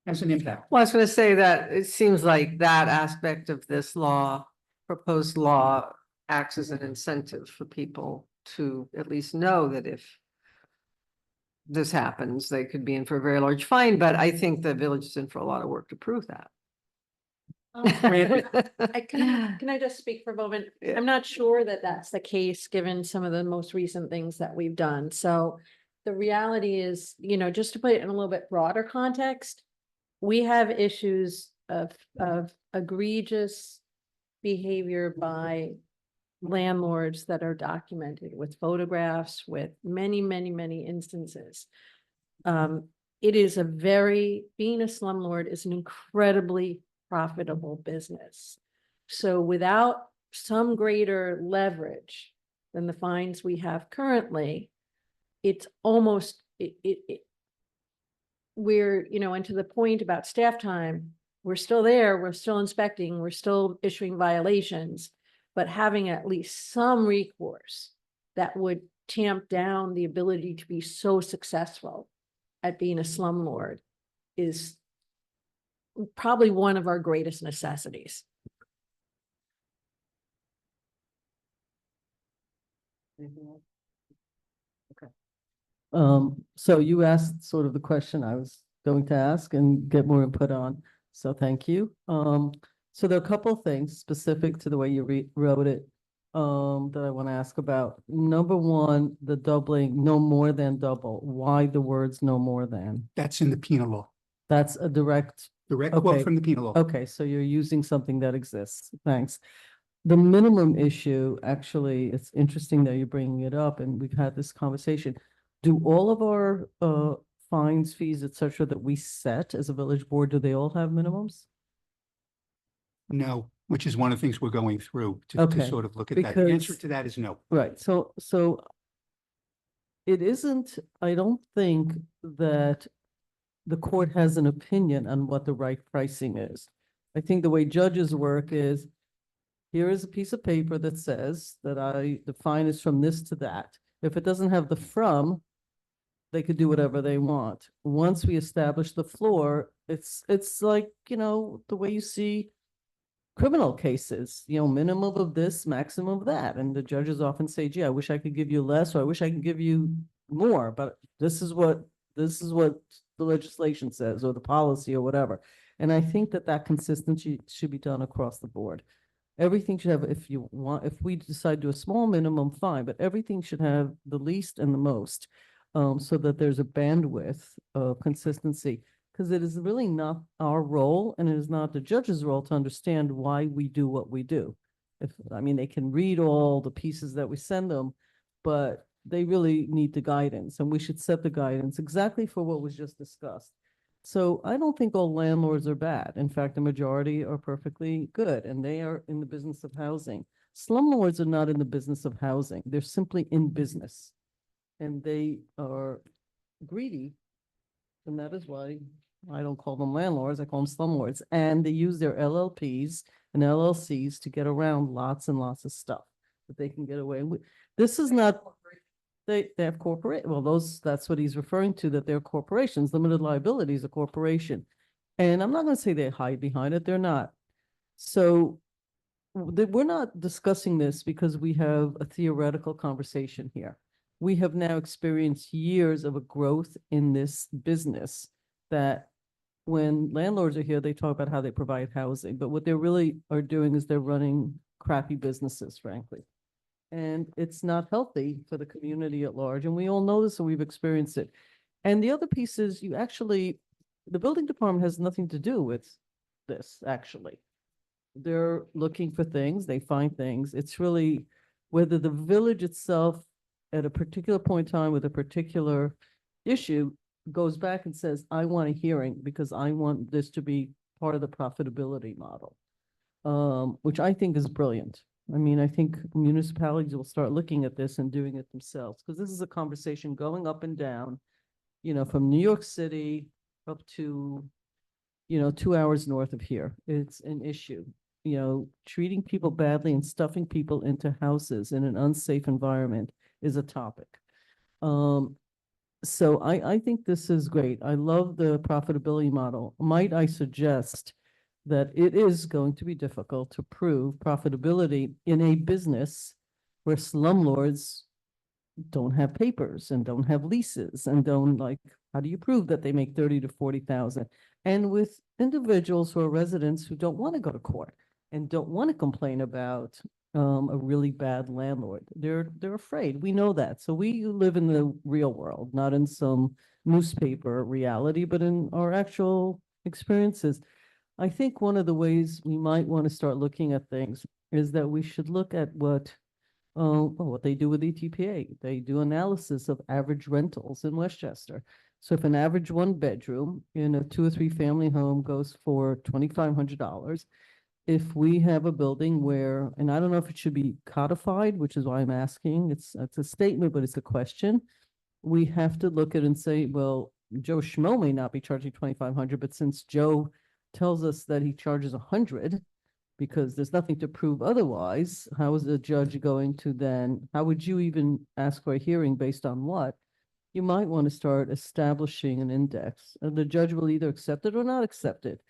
S2: has an impact.
S8: Well, I was going to say that it seems like that aspect of this law, proposed law, acts as an incentive for people to at least know that if this happens, they could be in for a very large fine, but I think the village is in for a lot of work to prove that.
S5: Can I just speak for a moment?
S8: Yeah.
S5: I'm not sure that that's the case, given some of the most recent things that we've done. So the reality is, just to put it in a little bit broader context, we have issues of egregious behavior by landlords that are documented with photographs, with many, many, many instances. It is being a slumlord is an incredibly profitable business. So without some greater leverage than the fines we have currently, it's almost, we're, and to the point about staff time, we're still there, we're still inspecting, we're still issuing violations, but having at least some recourse that would tamp down the ability to be so successful at being a slumlord is probably one of our greatest necessities.
S1: So you asked sort of the question I was going to ask and get more input on, so thank you. So there are a couple of things specific to the way you wrote it that I want to ask about. Number one, the doubling, no more than double. Why the words no more than?
S2: That's in the penal law.
S1: That's a direct
S2: Quote
S1: Okay.
S2: from the penal law.
S1: Okay, so you're using something that exists. Thanks. The minimum issue, actually, it's interesting that you're bringing it up, and we've had this conversation. Do all of our fines, fees, et cetera, that we set as a village board, do they all have minimums?
S2: No, which is one of the things we're going through to
S1: Okay,
S2: sort of look at that. The answer
S1: because-
S2: to that is no.
S1: Right, so it isn't, I don't think that the court has an opinion on what the right pricing is. I think the way judges work is, here is a piece of paper that says that the fine is from this to that. If it doesn't have the from, they could do whatever they want. Once we establish the floor, it's like, the way you see criminal cases, minimum of this, maximum of that. And the judges often say, gee, I wish I could give you less, or I wish I could give you more, but this is what the legislation says, or the policy, or whatever. And I think that consistency should be done across the board. Everything should have, if we decide to do a small minimum, fine, but everything should have the least and the most, so that there's a bandwidth of consistency. Because it is really not our role, and it is not the judge's role to understand why we do what we do. I mean, they can read all the pieces that we send them, but they really need the guidance, and we should set the guidance exactly for what was just discussed. So I don't think all landlords are bad. In fact, the majority are perfectly good, and they are in the business of housing. Slumlords are not in the business of housing. They're simply in business. And they are greedy. And that is why I don't call them landlords, I call them slumlords. And they use their LLPs and LLCs to get around lots and lots of stuff that they can get away with. This is not, they have corporate, well, that's what he's referring to, that they're corporations. Limited liability is a corporation. And I'm not gonna say they hide behind it, they're not. So we're not discussing this because we have a theoretical conversation here. We have now experienced years of a growth in this business that when landlords are here, they talk about how they provide housing, but what they really are doing is they're running crappy businesses, frankly. And it's not healthy for the community at large, and we all know this and we've experienced it. And the other piece is the building department has nothing to do with this, actually. They're looking for things, they find things. It's really whether the village itself at a particular point in time with a particular issue goes back and says, I want a hearing because I want this to be part of the profitability model, which I think is brilliant. I mean, I think municipalities will start looking at this and doing it themselves, because this is a conversation going up and down, from New York City up to, 2 hours north of here. It's an issue. Treating people badly and stuffing people into houses in an unsafe environment is a topic. So I think this is great. I love the profitability model. Might I suggest that it is going to be difficult to prove profitability in a business where slumlords don't have papers and don't have leases and don't how do you prove that they make 30 to 40,000? And with individuals who are residents who don't want to go to court and don't want to complain about a really bad landlord. They're afraid. We know that. So we live in the real world, not in some newspaper reality, but in our actual experiences. I think one of the ways we might want to start looking at things is that we should look at what they do with ETPA. They do analysis of average rentals in Westchester. So if an average 1-bedroom in a 2 or 3 family home goes for $2,500, if we have a building where, and I don't know if it should be codified, which is why I'm asking, it's a statement, but it's a question. We have to look at and say, well, Joe Schmo may not be charging $2,500, but since Joe tells us that he charges $100 because there's nothing to prove otherwise, how is the judge going to then, how would you even ask for a hearing based on what? You might want to start establishing an index, and the judge will either accept it or not accept it.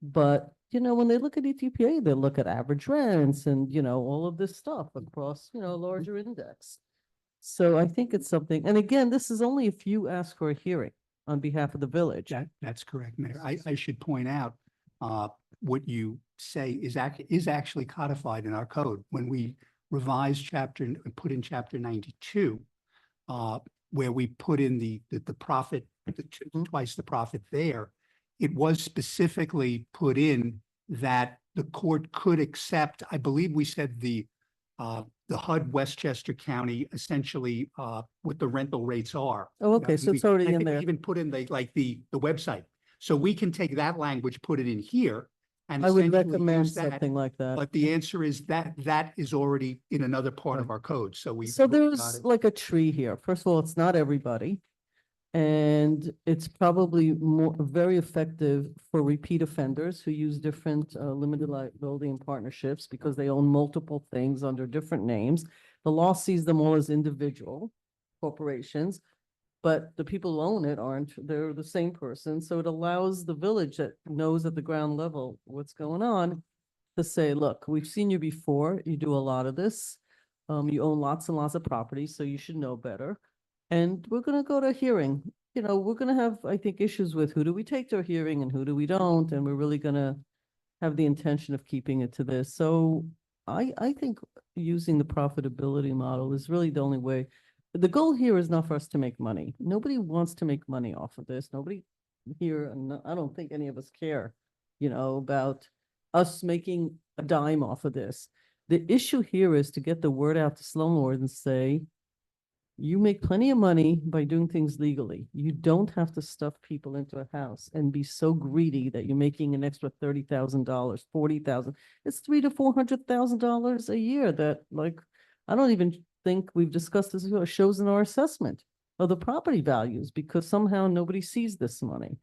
S1: But, when they look at ETPA, they look at average rents and, all of this stuff across, a larger index. So I think it's something, and again, this is only if you ask for a hearing on behalf of the village.
S2: That's correct, Mayor. I should point out, what you say is actually codified in our code. When we revised put in chapter 92, where we put in the profit, twice the profit there, it was specifically put in that the court could accept, I believe we said the HUD Westchester County, essentially, what the rental rates are.
S1: Oh, okay, so it's already
S2: I
S1: in
S2: think we
S1: there.
S2: even put in the website. So we can take that language, put it in here, and
S1: I would
S2: essentially
S1: recommend
S2: use that.
S1: something like that.
S2: But the answer is that is already in another part of our code, so we.
S1: So
S2: got
S1: there's
S2: it.
S1: like a tree here. First of all, it's not everybody. And it's probably very effective for repeat offenders who use different limited liability and partnerships because they own multiple things under different names. The law sees them all as individual corporations, but the people who own it they're the same person. So it allows the village that knows at the ground level what's going on to say, look, we've seen you before. You do a lot of this. You own lots and lots of property, so you should know better. And we're going to go to a hearing. We're going to have, I think, issues with who do we take to a hearing and who do we don't. And we're really going to have the intention of keeping it to this. So I think using the profitability model is really the only way. The goal here is not for us to make money. Nobody wants to make money off of this. Nobody here, and I don't think any of us care, about us making a dime off of this. The issue here is to get the word out to slumlords and say, you make plenty of money by doing things legally. You don't have to stuff people into a house and be so greedy that you're making an extra $30,000, $40,000. It's $300,000 to $400,000 a year that, like, I don't even think we've discussed this before, shows in our assessment of the property values because somehow nobody sees this money.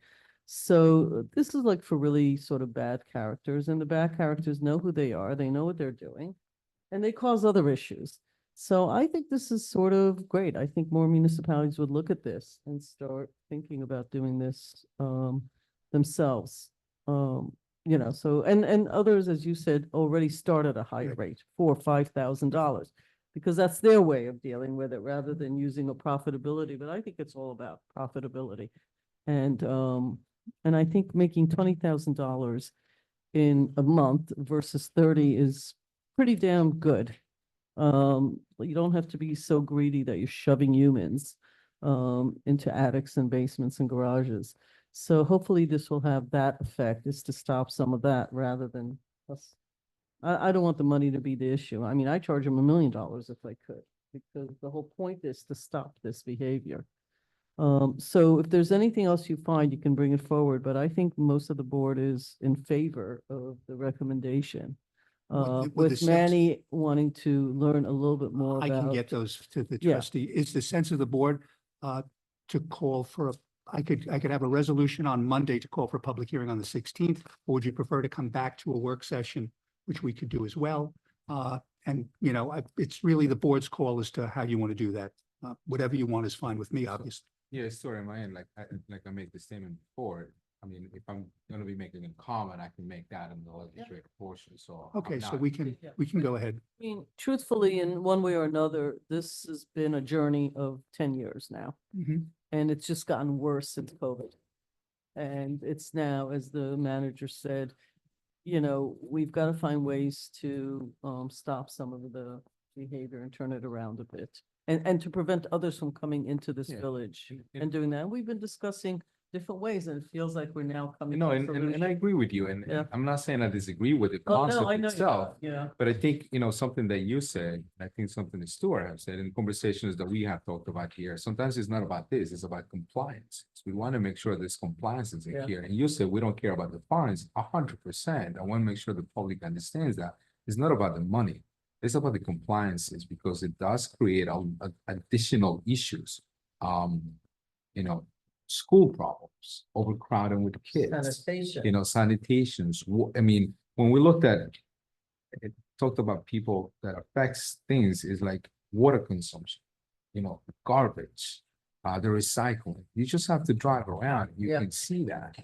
S1: So this is like for really sort of bad characters, and the bad characters know who they are, they know what they're doing, and they cause other issues. So I think this is sort of great. I think more municipalities would look at this and start thinking about doing this themselves. So and others, as you said, already start at a higher rate, $4,000 or $5,000, because that's their way of dealing with it rather than using a profitability. But I think it's all about profitability. And I think making $20,000 in a month versus 30 is pretty damn good. You don't have to be so greedy that you're shoving humans into attics and basements and garages. So hopefully this will have that effect, is to stop some of that rather than us. I don't want the money to be the issue. I mean, I charge them $1 million if I could, because the whole point is to stop this behavior. So if there's anything else you find, you can bring it forward, but I think most of the board is in favor of the recommendation.
S2: With the
S1: With
S2: sense-
S1: Manny wanting to learn a little bit more
S2: I
S1: about.
S2: can get those to the
S1: Yeah.
S2: trustee. Is the sense of the board to call for I could have a resolution on Monday to call for a public hearing on the 16th, or would you prefer to come back to a work session, which we could do as well? And, it's really the board's call as to how you want to do that. Whatever you want is fine with me, obviously.
S3: Yeah, story in my end, like I made the statement before. I mean, if I'm gonna be making a comment, I can make that in the legislative portion, so. I'm
S2: Okay, so
S3: not-
S1: Yeah.
S2: we can go ahead.
S1: I mean, truthfully, in one way or another, this has been a journey of 10 years now.
S2: Mhm.
S1: And it's just gotten worse since COVID. And it's now, as the manager said, we've got to find ways to stop some of the behavior and turn it around a bit. And to prevent others from coming into this
S3: Yeah.
S1: village
S3: And-
S1: and doing that. We've been discussing different ways, and it feels like we're now coming. to a
S3: And I
S1: solution.
S3: agree with you, and
S1: Yeah.
S3: I'm not saying I disagree with the
S1: Oh, no, I
S3: concept
S1: know you
S3: itself.
S1: don't. Yeah.
S3: But I think, something that you said, I think something that Stuart have said in conversations that we have talked about here, sometimes it's not about this, it's about compliance. So we want to make sure this compliance is
S1: Yeah.
S3: here. And you said we don't care about the fines, 100%. I want to make sure the public understands that. It's not about the money. It's about the compliances, because it does create additional issues. School problems, overcrowding with kids.
S1: Sanitation.
S3: Sanitations. I mean, when we looked at it, talked about people that affects things is like water consumption, garbage, the recycling. You just have to drive around. You
S1: Yeah.
S3: can see that.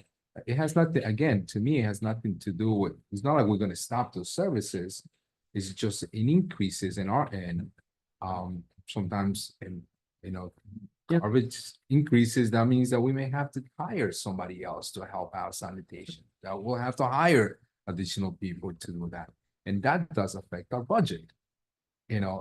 S3: It has nothing, again, to me, it has nothing to do with, it's not like we're gonna stop those services. It's just an increases in our end. Sometimes,
S1: Yep.
S3: garbage increases, that means that we may have to hire somebody else to help out sanitation. That we'll have to hire additional people to do that. And that does affect our budget.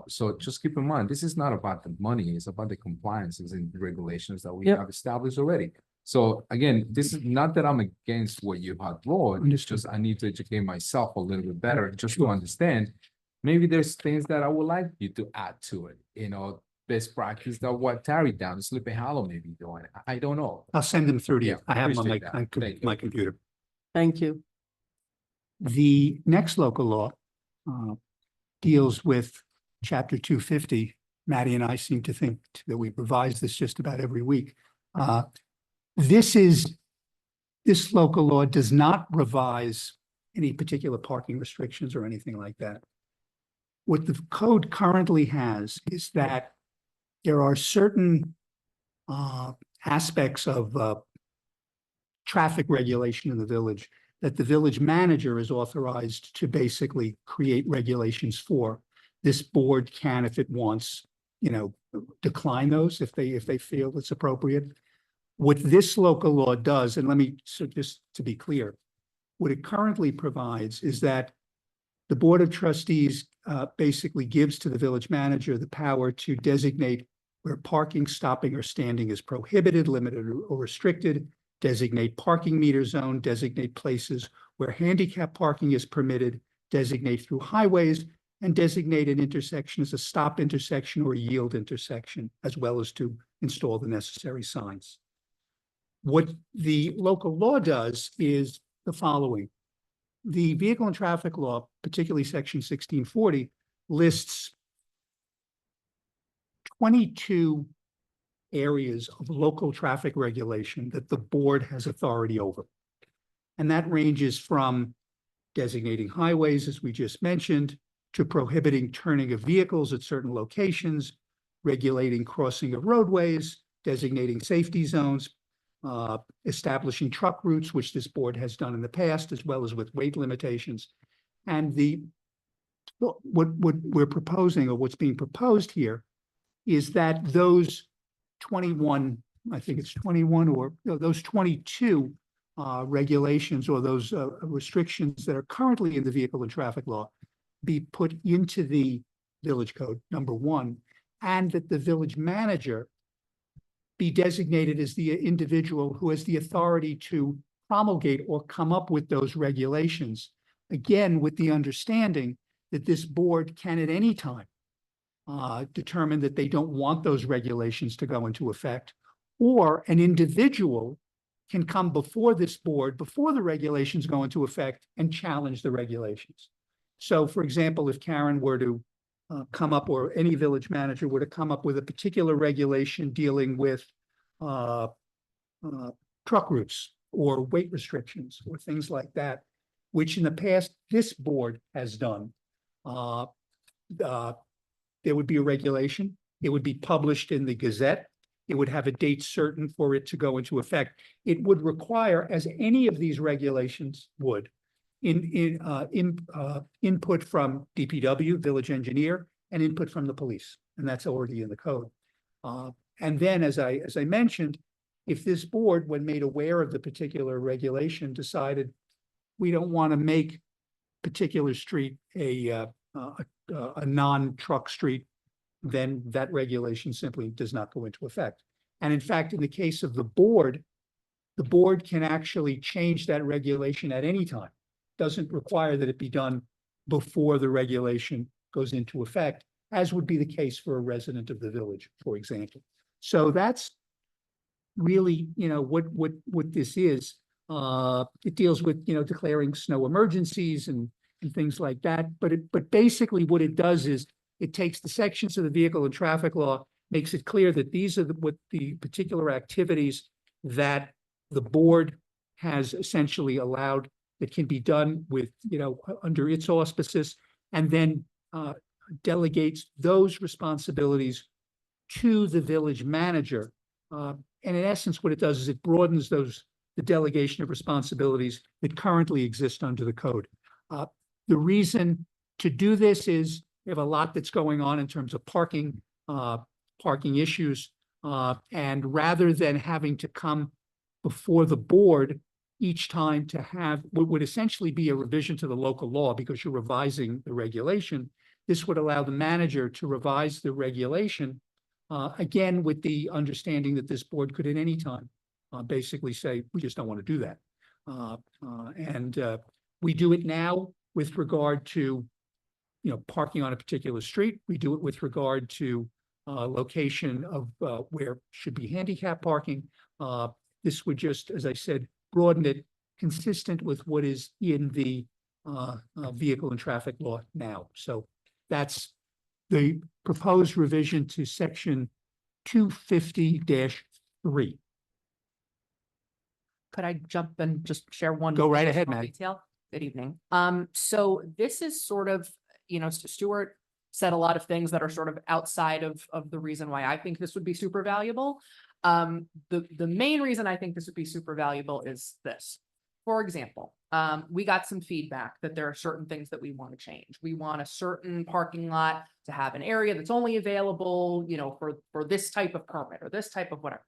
S3: So just keep in mind, this is not about the money, it's about the compliances and regulations that we
S1: Yep.
S3: have established already. So again, this is not that I'm against what you have brought, it's
S2: Understood.
S3: just I need to educate myself a little bit better, just to
S2: Sure.
S3: understand. Maybe there's things that I would like you to add to it, best practice that what Terry down in Sleepy Hollow may be doing. I don't know.
S2: I'll send them through to you.
S3: Yeah,
S2: I have them on
S3: appreciate that. Thank you.
S2: my computer.
S1: Thank you.
S2: The next local law deals with chapter 250. Maddie and I seem to think that we revise this just about every week. This local law does not revise any particular parking restrictions or anything like that. What the code currently has is that there are certain aspects of traffic regulation in the village that the village manager is authorized to basically create regulations for. This board can, if it wants, decline those if they feel it's appropriate. What this local law does, and just to be clear, what it currently provides is that the Board of Trustees basically gives to the village manager the power to designate where parking, stopping, or standing is prohibited, limited, or restricted, designate parking meter zone, designate places where handicap parking is permitted, designate through highways, and designate an intersection as a stop intersection or yield intersection, as well as to install the necessary signs. What the local law does is the following. The vehicle and traffic law, particularly section 1640, lists 22 areas of local traffic regulation that the board has authority over. And that ranges from designating highways, as we just mentioned, to prohibiting turning of vehicles at certain locations, regulating crossing of roadways, designating safety zones, establishing truck routes, which this board has done in the past, as well as with weight limitations. And what we're proposing, or what's being proposed here, is that those 21, I think it's 21, or no, those 22 regulations or those restrictions that are currently in the vehicle and traffic law be put into the village code, number one, and that the village manager be designated as the individual who has the authority to promulgate or come up with those regulations. Again, with the understanding that this board can at any time determine that they don't want those regulations to go into effect, or an individual can come before this board, before the regulations go into effect, and challenge the regulations. So, for example, if Karen were to come up, or any village manager were to come up with a particular regulation dealing with truck routes or weight restrictions or things like that, which in the past this board has done, there would be a regulation. It would be published in the Gazette. It would have a date certain for it to go into effect. It would require, as any of these regulations would, input from DPW, village engineer, and input from the police, and that's already in the code. And then, as I mentioned, if this board, when made aware of the particular regulation, decided we don't want to make particular street a non-truck street, then that regulation simply does not go into effect. And in fact, in the case of the board can actually change that regulation at any time. Doesn't require that it be done before the regulation goes into effect, as would be the case for a resident of the village, for example. So that's really, what this is. It deals with, declaring snow emergencies and things like that. But basically what it does is it takes the sections of the vehicle and traffic law, makes it clear that these are what the particular activities that the board has essentially allowed that can be done with, under its auspices, and then delegates those responsibilities to the village manager. And in essence, what it does is it broadens the delegation of responsibilities that currently exist under the code. The reason to do this is we have a lot that's going on in terms of parking issues. And rather than having to come before the board each time to have what would essentially be a revision to the local law, because you're revising the regulation, this would allow the manager to revise the regulation, again, with the understanding that this board could at any time basically say, we just don't want to do that. And we do it now with regard to, parking on a particular street. We do it with regard to location of where should be handicap parking. This would just, as I said, broaden it, consistent with what is in the vehicle and traffic law now. So that's the proposed revision to section 250-3.
S9: Could I jump and just share one?
S2: Go right ahead,
S9: additional
S2: Maddie.
S9: detail? Good evening. So this is sort of, Stuart said a lot of things that are sort of outside of the reason why I think this would be super valuable. The main reason I think this would be super valuable is this. For example, we got some feedback that there are certain things that we want to change. We want a certain parking lot to have an area that's only available, for this type of permit or this type of whatever.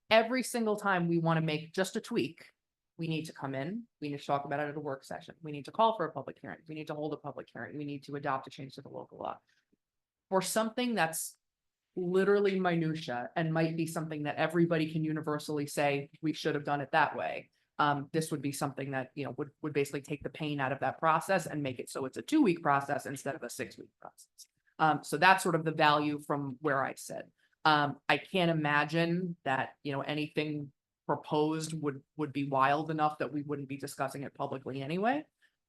S9: Every single time we want to make just a tweak, we need to come in, we need to talk about it at a work session. We need to call for a public hearing. We need to hold a public hearing. We need to adopt a change to the local law. For something that's literally minutia and might be something that everybody can universally say, we should have done it that way. This would be something that, would basically take the pain out of that process and make it so it's a 2-week process instead of a 6-week process. So that's sort of the value from where I sit. I can't imagine that, anything proposed would be wild enough that we wouldn't be discussing it publicly anyway.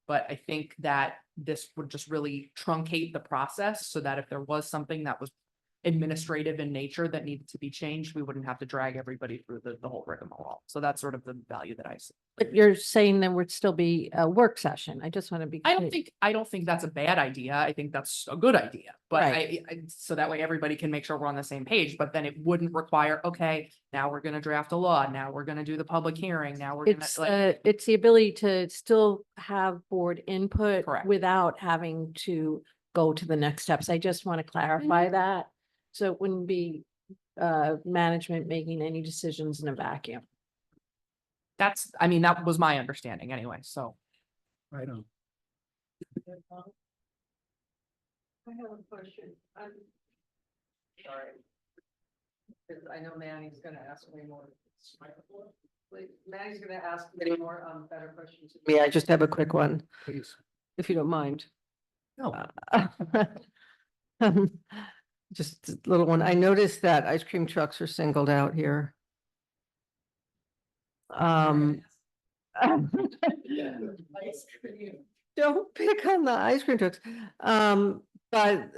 S9: But I think that this would just really truncate the process so that if there was something that was administrative in nature that needed to be changed, we wouldn't have to drag everybody through the whole rigmarole. So that's sort of the value that I see.
S5: But you're saying there would still be a work session. I just want to be.
S9: I
S5: clear.
S9: don't think that's a bad idea. I think that's a good idea. But
S5: Right.
S9: so that way everybody can make sure we're on the same page, but then it wouldn't require, okay, now we're gonna draft a law, now we're gonna do the public hearing, now we're gonna
S5: It's the ability to still have board input
S9: Correct.
S5: without having to go to the next steps. I just want to clarify that. So it wouldn't be management making any decisions in a vacuum.
S9: that was my understanding anyway, so.
S2: Right on.
S8: I have a question. I'm sorry. Because I know Manny's gonna ask me more. Manny's gonna ask me more, better questions. Me, I just have a quick one,
S2: Please.
S8: if you don't mind.
S2: No.
S8: Just a little one. I noticed that ice cream trucks are singled out here. Don't pick on the ice cream trucks. But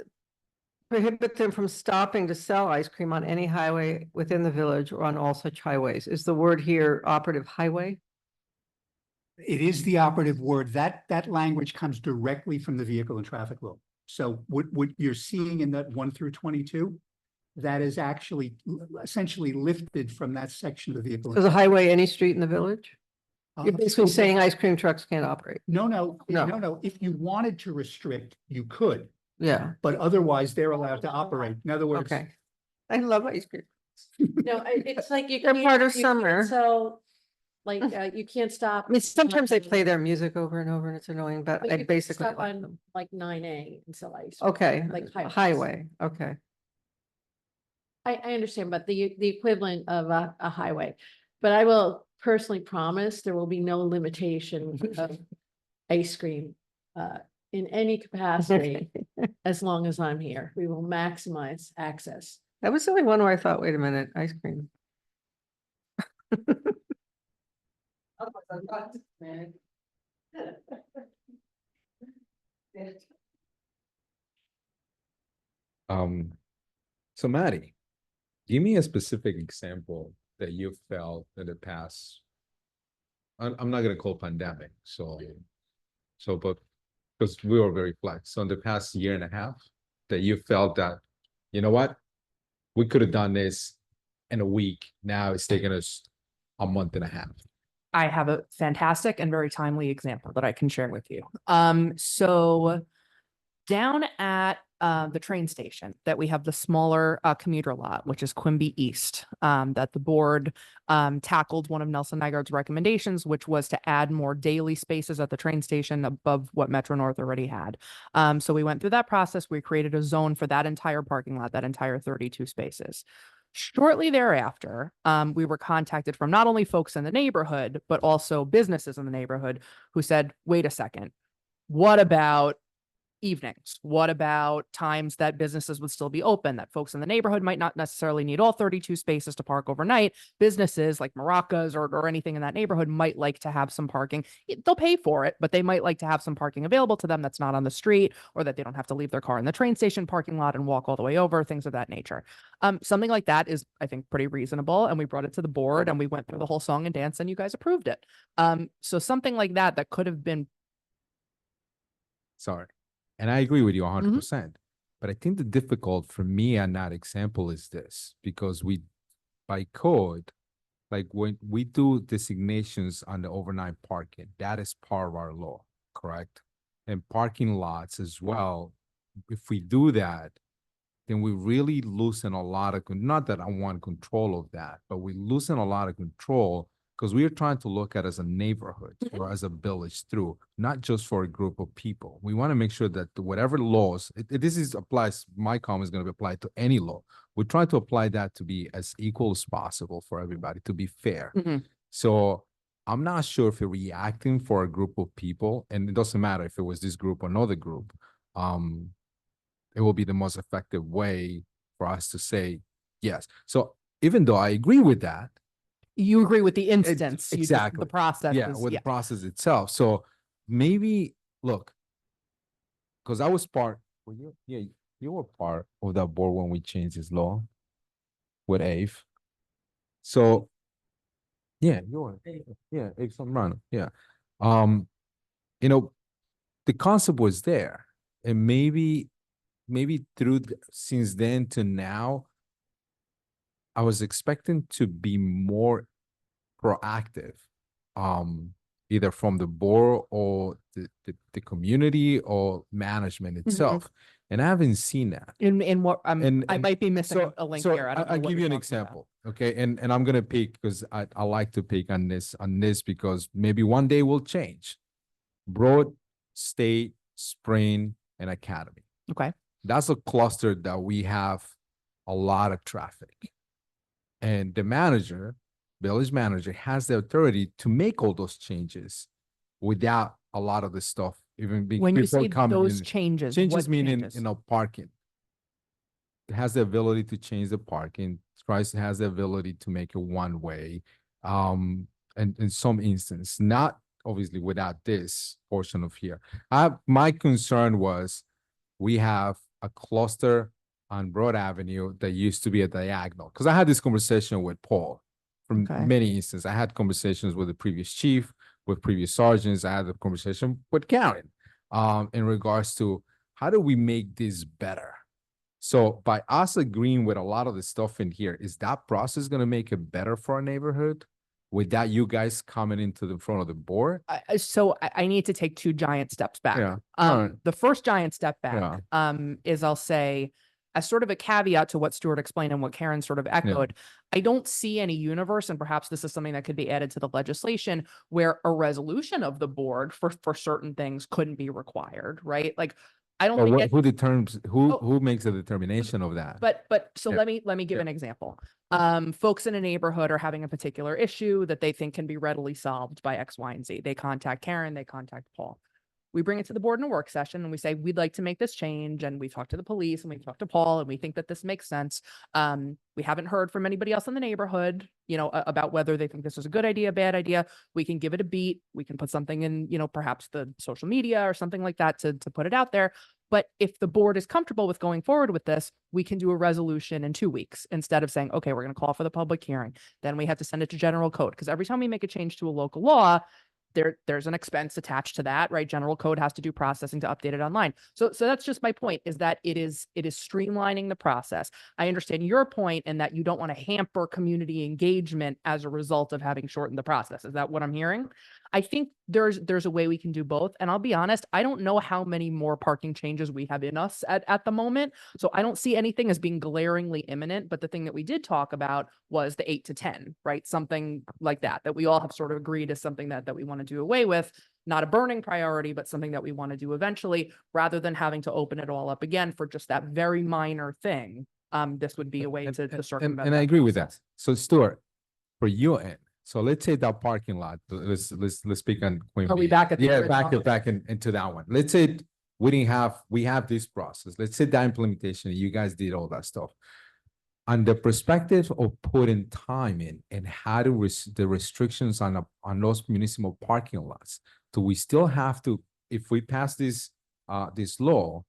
S8: prohibit them from stopping to sell ice cream on any highway within the village or on all such highways. Is the word here operative highway?
S2: It is the operative word. That language comes directly from the vehicle and traffic law. So what you're seeing in that 1 through 22, that is actually essentially lifted from that section of the vehicle.
S8: So the highway, any street in the village? You're
S2: Uh,
S8: basically saying ice cream trucks can't operate.
S2: No.
S8: No.
S2: If you wanted to restrict, you could,
S8: Yeah,
S2: but otherwise they're allowed to operate. In other words,
S8: okay. I love ice cream.
S5: No, it's like you.
S8: They're
S5: can't-
S8: part of
S5: you can't
S8: summer.
S5: sell, like, you can't stop.
S8: I mean, sometimes they play their music over and over and it's annoying, but
S5: But
S8: I
S5: you can
S8: basically
S5: stop
S8: like
S5: on
S8: them.
S5: like 9A and sell ice. cream.
S8: Okay,
S5: like
S8: highway, okay.
S5: I understand, but the equivalent of a highway. But I will personally promise there will be no limitation of ice cream in any capacity as long as I'm here. We will maximize access.
S8: That was the only one where I thought, wait a minute, ice cream.
S3: So Maddie, give me a specific example that you felt in the past. I'm not gonna call pandemic, but because we were very flex. So in the past year and a half, that you felt that, you know what, we could have done this in a week. Now it's taking us a month and a half.
S9: I have a fantastic and very timely example that I can share with you. So down at the train station that we have the smaller commuter lot, which is Quimby East, that the board tackled one of Nelson Nygaard's recommendations, which was to add more daily spaces at the train station above what Metro North already had. So we went through that process. We created a zone for that entire parking lot, that entire 32 spaces. Shortly thereafter, we were contacted from not only folks in the neighborhood, but also businesses in the neighborhood who said, wait a second, what about evenings? What about times that businesses would still be open, that folks in the neighborhood might not necessarily need all 32 spaces to park overnight? Businesses like Maracas or anything in that neighborhood might like to have some parking. They'll pay for it, but they might like to have some parking available to them that's not on the street, or that they don't have to leave their car in the train station parking lot and walk all the way over, things of that nature. Something like that is, I think, pretty reasonable. And we brought it to the board and we went through the whole song and dance and you guys approved it. So something like that could have been.
S3: Sorry. And I agree with you 100%. But I think the difficult for me on that example is this, because we, by code, like when we do designations on the overnight parking, that is part of our law, correct? And parking lots as well, if we do that, then we really loosen a lot of, not that I want control of that, but we loosen a lot of control because we are trying to look at it as a neighborhood or as a village through, not just for a group of people. We want to make sure that whatever laws, applies, my comment is going to be applied to any law. We try to apply that to be as equal as possible for everybody, to be fair. So I'm not sure if reacting for a group of people, and it doesn't matter if it was this group or another group, it will be the most effective way for us to say yes. So even though I agree with that,
S9: You agree with the instance, you just,
S3: exactly.
S9: the process
S3: yeah,
S9: is,
S3: with
S9: yeah.
S3: the process itself. So maybe look, because I was part, well, you were part of that board when we changed this law with Ave. So yeah, you were, yeah, Ave Zambrano, yeah. You know, the concept was there, and maybe through since then to now, I was expecting to be more proactive, either from the board or the community or management itself. And I haven't seen that.
S9: In what, I
S3: And
S9: might be missing
S3: so,
S9: a link
S3: so
S9: here. I don't know
S3: I'll
S9: what
S3: give
S9: you're
S3: you an
S9: talking about.
S3: example. Okay. And I'm gonna pick because I like to pick on this because maybe one day will change. Broad, State, Spring, and Academy.
S9: Okay.
S3: That's a cluster that we have a lot of traffic. And the manager, village manager, has the authority to make all those changes without a lot of the stuff even
S9: When you
S3: before
S9: say
S3: coming
S9: those
S3: in.
S9: changes,
S3: Changes
S9: what
S3: meaning,
S9: changes?
S3: parking. It has the ability to change the parking. Christ has the ability to make it one way. And in some instance, not obviously without this portion of here. My concern was we have a cluster on Broad Avenue that used to be a diagonal. Because I had this conversation with Paul from
S9: Okay.
S3: many instances. I had conversations with the previous chief, with previous sergeants. I had a conversation with Karen in regards to how do we make this better? So by us agreeing with a lot of the stuff in here, is that process going to make it better for our neighborhood without you guys coming into the front of the board?
S9: I need to take two giant steps back.
S3: Yeah. All right.
S9: The first giant step
S3: Yeah.
S9: back, is I'll say, as sort of a caveat to what Stuart explained and what Karen sort of echoed, I don't see any universe, and perhaps this is something that could be added to the legislation, where a resolution of the board for certain things couldn't be required, right? Like, I don't
S3: But
S9: think
S3: who determines, who
S9: Oh.
S3: who makes a determination of that?
S9: but so
S3: Yeah.
S9: let me give
S3: Yeah.
S9: an example. Folks in a neighborhood are having a particular issue that they think can be readily solved by X, Y, and Z. They contact Karen, they contact Paul. We bring it to the board in a work session and we say, we'd like to make this change. And we talk to the police and we talk to Paul and we think that this makes sense. We haven't heard from anybody else in the neighborhood, about whether they think this is a good idea, bad idea. We can give it a beat. We can put something in, perhaps the social media or something like that to put it out there. But if the board is comfortable with going forward with this, we can do a resolution in 2 weeks instead of saying, okay, we're going to call for the public hearing. Then we have to send it to general code. Because every time we make a change to a local law, there's an expense attached to that, right? General code has to do processing to update it online. So that's just my point, is that it is streamlining the process. I understand your point in that you don't want to hamper community engagement as a result of having shortened the process. Is that what I'm hearing? I think there's a way we can do both. And I'll be honest, I don't know how many more parking changes we have in us at the moment. So I don't see anything as being glaringly imminent. But the thing that we did talk about was the 8 to 10, right? Something like that we all have sort of agreed is something that we want to do away with. Not a burning priority, but something that we want to do eventually, rather than having to open it all up again for just that very minor thing. This would be a way to circumvent.
S3: And I agree with that. So Stuart, for your end, so let's say that parking lot, let's speak on Queen
S9: Are we
S3: Bee.
S9: back at the
S3: Yeah,
S9: original?
S3: back into that one. Let's say we have this process. Let's say that implementation, you guys did all that stuff. On the perspective of putting time in and how to the restrictions on those municipal parking lots, do we still have to, if we pass this law,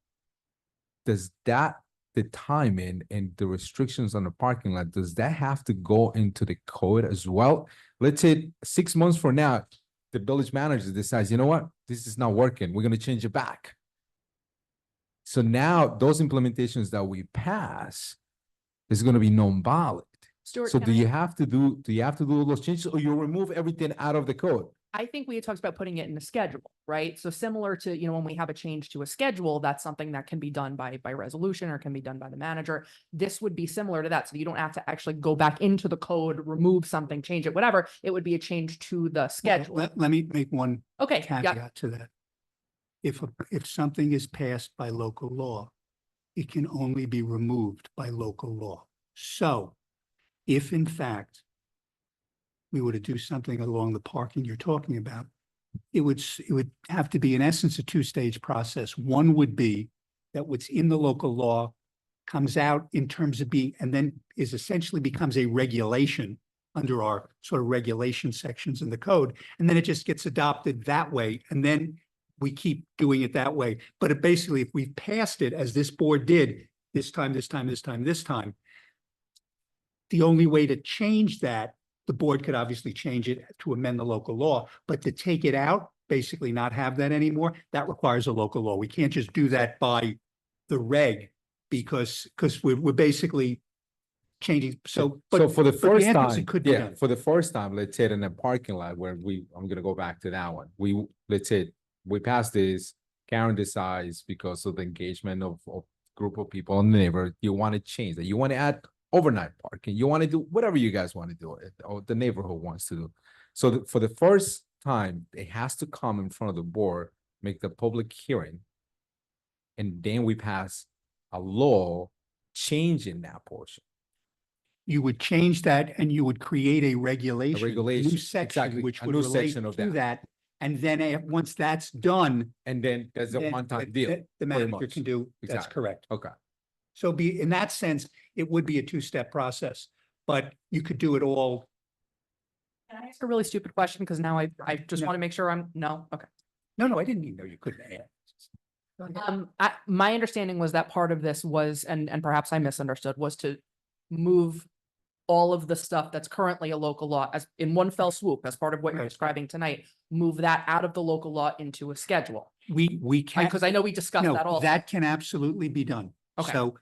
S3: does that the timing and the restrictions on the parking lot, does that have to go into the code as well? Let's say 6 months from now, the village manager decides, you know what, this is not working. We're going to change it back. So now those implementations that we pass is going to be non-valid.
S9: Stuart,
S3: So
S9: can
S3: do
S9: I-
S3: you have to do all those changes, or you remove everything out of the code?
S9: I think we had talked about putting it in a schedule, right? So similar to, when we have a change to a schedule, that's something that can be done by resolution or can be done by the manager. This would be similar to that. So you don't have to actually go back into the code, remove something, change it, whatever. It would be a change to the schedule.
S2: Let me make one
S9: Okay, yeah,
S2: caveat to that. If something is passed by local law, it can only be removed by local law. So if in fact we were to do something along the parking you're talking about, it would have to be, in essence, a two-stage process. One would be that what's in the local law comes out in terms of being, and then is essentially becomes a regulation under our sort of regulation sections in the code. And then it just gets adopted that way. And then we keep doing it that way. But it basically, if we passed it as this board did this time, the only way to change that, the board could obviously change it to amend the local law, but to take it out, basically not have that anymore, that requires a local law. We can't just do that by the reg because we're basically changing. So,
S3: So for the
S2: but
S3: first
S2: answer is
S3: time,
S2: it could be
S3: yeah,
S2: done.
S3: for the first time, let's say in a parking lot where I'm gonna go back to that one. Let's say we pass this, Karen decides because of the engagement of group of people in the neighborhood, you want to change that. You want to add overnight parking. You want to do whatever you guys want to do, or the neighborhood wants to do. So for the first time, it has to come in front of the board, make the public hearing, and then we pass a law changing that portion.
S2: You would change that and you would create a regulation,
S3: regulation,
S2: new section,
S3: exactly,
S2: which
S3: a
S2: would
S3: new
S2: relate
S3: section of
S2: to
S3: that.
S2: that. And then once that's done,
S3: And then there's a
S2: then
S3: one-time deal.
S2: the
S3: pretty
S2: manager
S3: much.
S2: can do, that's
S3: Exactly.
S2: correct.
S3: Okay.
S2: So in that sense, it would be a two-step process, but you could do it all.
S9: Can I ask a really stupid question? Because now I just
S2: No.
S9: want to make sure no, okay.
S2: No, I didn't even know you couldn't add. Go ahead.
S9: My understanding was that part of this was, and perhaps I misunderstood, was to move all of the stuff that's currently a local law as in one fell swoop, as part of what you're
S2: Right.
S9: describing tonight, move that out of the local law into a schedule.
S2: We can.
S9: Because I know we discussed that
S2: No,
S9: also.
S2: that can absolutely be done.
S9: Okay.
S2: So.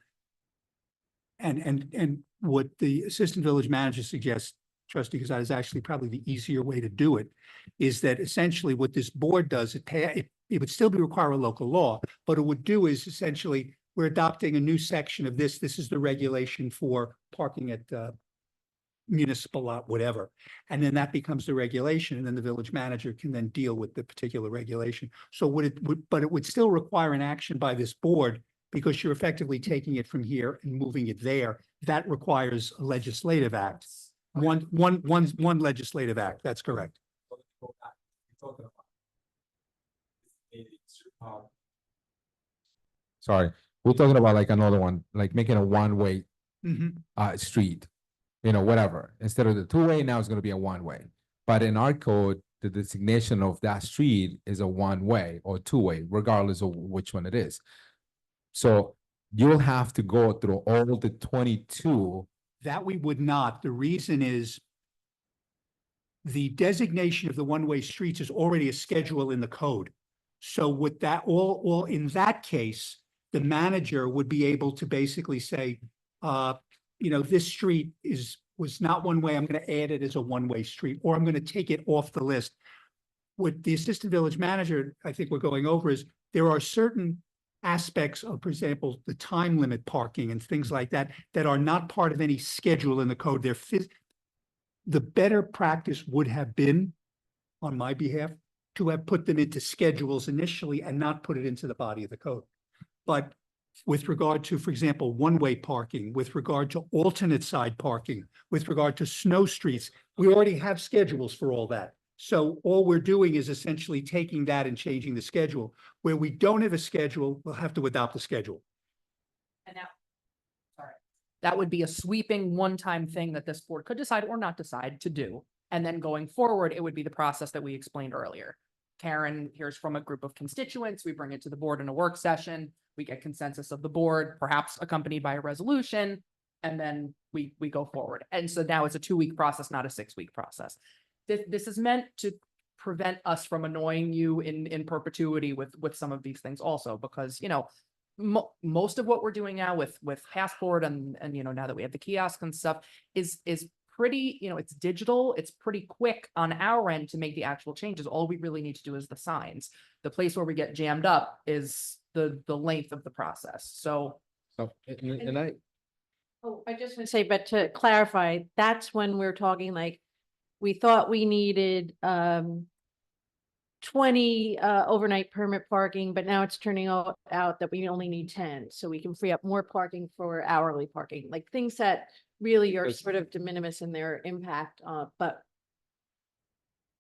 S2: And what the assistant village manager suggests, trustee Gazat, is actually probably the easier way to do it. Is that essentially what this board does, it would still require a local law, but it would do is essentially, we're adopting a new section of this. This is the regulation for parking at municipal lot, whatever. And then that becomes the regulation, and then the village manager can then deal with the particular regulation. So but it would still require an action by this board because you're effectively taking it from here and moving it there. That requires a legislative act. One legislative act, that's correct.
S3: Sorry, we're talking about like another one, like making a one-way
S2: Mhm.
S3: street, whatever. Instead of the two-way, now it's gonna be a one-way. But in our code, the designation of that street is a one-way or two-way, regardless of which one it is. So you'll have to go through all the 22.
S2: That we would not. The reason is the designation of the one-way streets is already a schedule in the code. So with that, all in that case, the manager would be able to basically say, this street was not one way, I'm gonna add it as a one-way street, or I'm gonna take it off the list. What the assistant village manager, I think we're going over is, there are certain aspects of, for example, the time limit parking and things like that, that are not part of any schedule in the code. The better practice would have been, on my behalf, to have put them into schedules initially and not put it into the body of the code. But with regard to, for example, one-way parking, with regard to alternate side parking, with regard to snow streets, we already have schedules for all that. So all we're doing is essentially taking that and changing the schedule. Where we don't have a schedule, we'll have to adopt a schedule.
S9: And that would be a sweeping one-time thing that this board could decide or not decide to do. And then going forward, it would be the process that we explained earlier. Karen hears from a group of constituents, we bring it to the board in a work session, we get consensus of the board, perhaps accompanied by a resolution, and then we go forward. And so now it's a 2-week process, not a 6-week process. This is meant to prevent us from annoying you in perpetuity with some of these things also, because, most of what we're doing now with Passport and now that we have the kiosk and stuff is pretty, it's digital, it's pretty quick on our end to make the actual changes. All we really need to do is the signs. The place where we get jammed up is the length of the process. So.
S3: And I,
S5: Oh, I just want to say, but to clarify, that's when we're talking like, we thought we needed 20 overnight permit parking, but now it's turning out that we only need 10. So we can free up more parking for hourly parking, like things that really are
S3: Because-
S5: sort of de minimis in their impact. But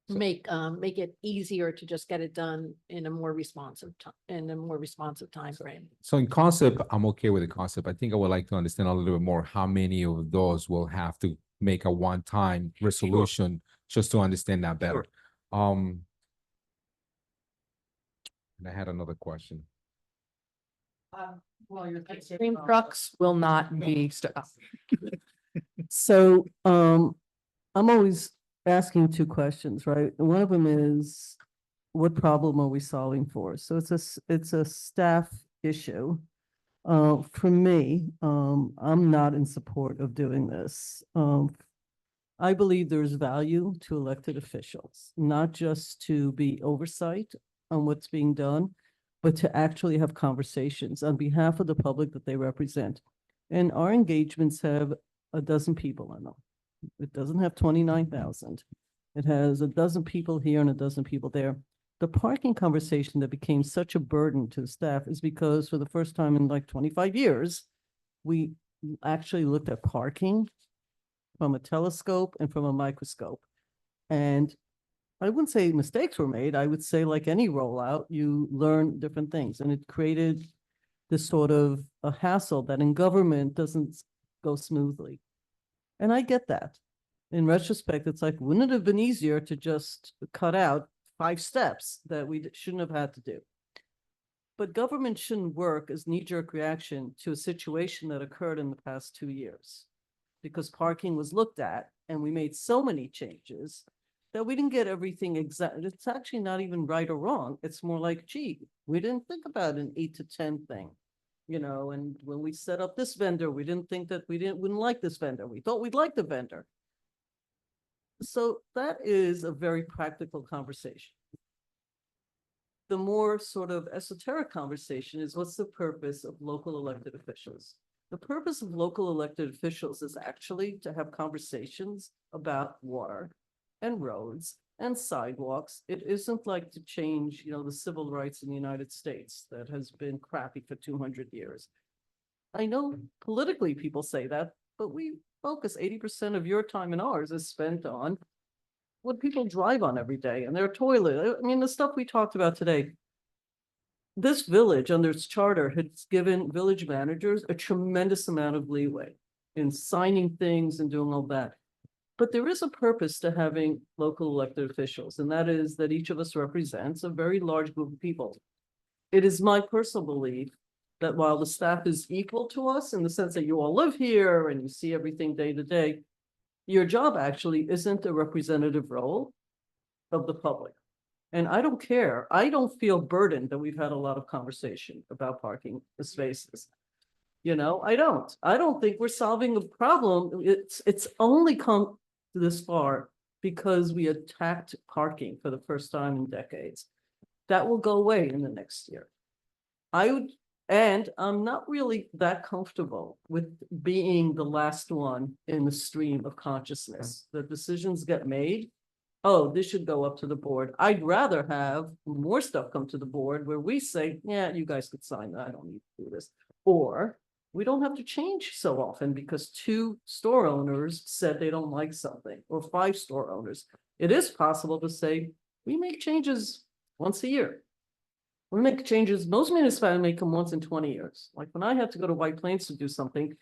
S5: make it easier to just get it done in a more responsive time frame.
S3: So in concept, I'm okay with the concept. I think I would like to understand a little bit more how many of those will have to make a one-time resolution, just to understand that better. And I had another question.
S1: Well, you're
S9: Ice cream trucks will not be stuck.
S1: So, I'm always asking two questions, right? And one of them is, what problem are we solving for? So it's a staff issue. For me, I'm not in support of doing this. I believe there's value to elected officials, not just to be oversight on what's being done, but to actually have conversations on behalf of the public that they represent. And our engagements have a dozen people in them. It doesn't have 29,000. It has a dozen people here and a dozen people there. The parking conversation that became such a burden to the staff is because for the first time in like 25 years, we actually looked at parking from a telescope and from a microscope. And I wouldn't say mistakes were made. I would say like any rollout, you learn different things. And it created this sort of a hassle that in government doesn't go smoothly. And I get that. In retrospect, it's like, wouldn't it have been easier to just cut out 5 steps that we shouldn't have had to do? But government shouldn't work as knee-jerk reaction to a situation that occurred in the past 2 years. Because parking was looked at and we made so many changes that we didn't get everything exact. It's actually not even right or wrong. It's more like, gee, we didn't think about an 8 to 10 thing. You know, and when we set up this vendor, we didn't think that wouldn't like this vendor. We thought we'd like the vendor. So that is a very practical conversation. The more sort of esoteric conversation is, what's the purpose of local elected officials? The purpose of local elected officials is actually to have conversations about water and roads and sidewalks. It isn't like to change, you know, the civil rights in the United States that has been crappy for 200 years. I know politically people say that, but we focus 80% of your time and ours is spent on what people drive on every day and their toilet. I mean, the stuff we talked about today. This village under its charter has given village managers a tremendous amount of leeway in signing things and doing all that. But there is a purpose to having local elected officials, and that is that each of us represents a very large group of people. It is my personal belief that while the staff is equal to us in the sense that you all live here and you see everything day to day, your job actually isn't a representative role of the public. And I don't care. I don't feel burdened that we've had a lot of conversation about parking spaces. You know, I don't think we're solving a problem. It's only come this far because we attacked parking for the first time in decades. That will go away in the next year. And I'm not really that comfortable with being the last one in the stream of consciousness. The decisions get made. Oh, this should go up to the board. I'd rather have more stuff come to the board where we say, yeah, you guys could sign that. I don't need to do this. Or we don't have to change so often because 2 store owners said they don't like something, or 5 store owners. It is possible to say, we make changes once a year. We make changes, most municipalities make them once in 20 years. Like when I had to go to White Plains to do something,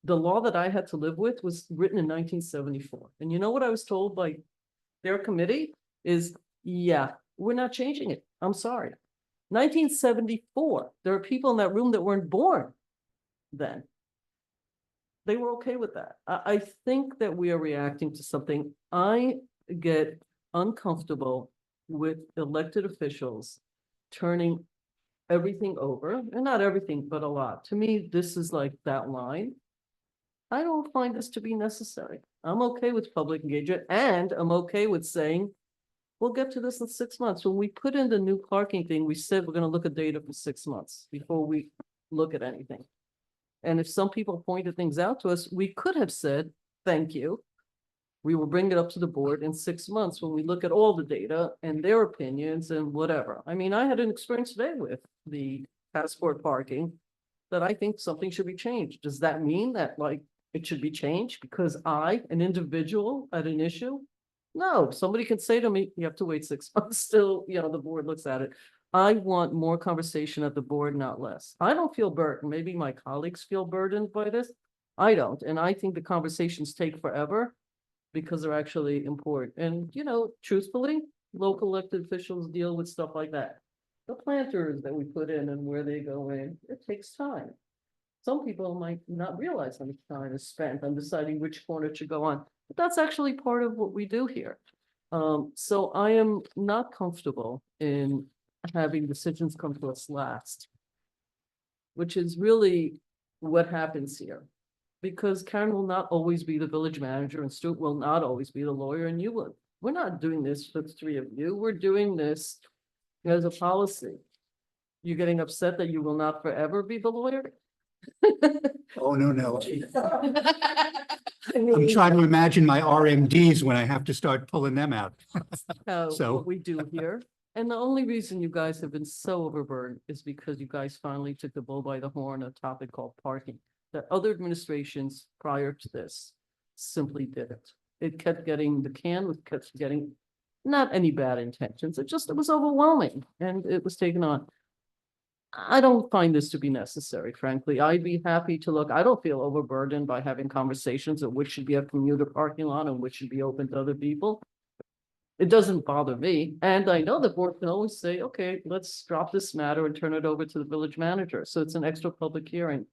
S1: the law that I had to live with was written in 1974. And you know what I was told by their committee is, yeah, we're not changing it. I'm sorry. 1974, there are people in that room that weren't born then. They were okay with that. I think that we are reacting to something. I get uncomfortable with elected officials turning everything over, and not everything, but a lot. To me, this is like that line. I don't find this to be necessary. I'm okay with public engagement, and I'm okay with saying, we'll get to this in 6 months. When we put in the new parking thing, we said we're gonna look at data for 6 months before we look at anything. And if some people pointed things out to us, we could have said, thank you. We will bring it up to the board in 6 months when we look at all the data and their opinions and whatever. I mean, I had an experience today with the passport parking that I think something should be changed. Does that mean that like it should be changed because I, an individual, had an issue? No, somebody can say to me, you have to wait 6 months still, the board looks at it. I want more conversation at the board, not less. I don't feel burdened. Maybe my colleagues feel burdened by this. I don't, and I think the conversations take forever because they're actually important. And, truthfully, local elected officials deal with stuff like that. The planters that we put in and where they go in, it takes time. Some people might not realize how much time is spent on deciding which corner to go on, but that's actually part of what we do here. So I am not comfortable in having decisions come to us last, which is really what happens here. Because Karen will not always be the village manager and Stuart will not always be the lawyer and you will. We're not doing this for the three of you. We're doing this as a policy. You're getting upset that you will not forever be the lawyer?
S2: Oh, no.
S1: I
S2: I'm
S1: mean,
S2: trying to imagine my RMDs when I have to start pulling them out. So-
S1: what we do here. And the only reason you guys have been so overburdened is because you guys finally took the bull by the horn, a topic called parking, that other administrations prior to this simply didn't. It kept getting, the can kept getting, not any bad intentions, it was overwhelming and it was taken on. I don't find this to be necessary, frankly. I'd be happy to look, I don't feel overburdened by having conversations of which should be a commuter parking lot and which should be open to other people. It doesn't bother me. And I know the board can always say, okay, let's drop this matter and turn it over to the village manager. So it's an extra public hearing.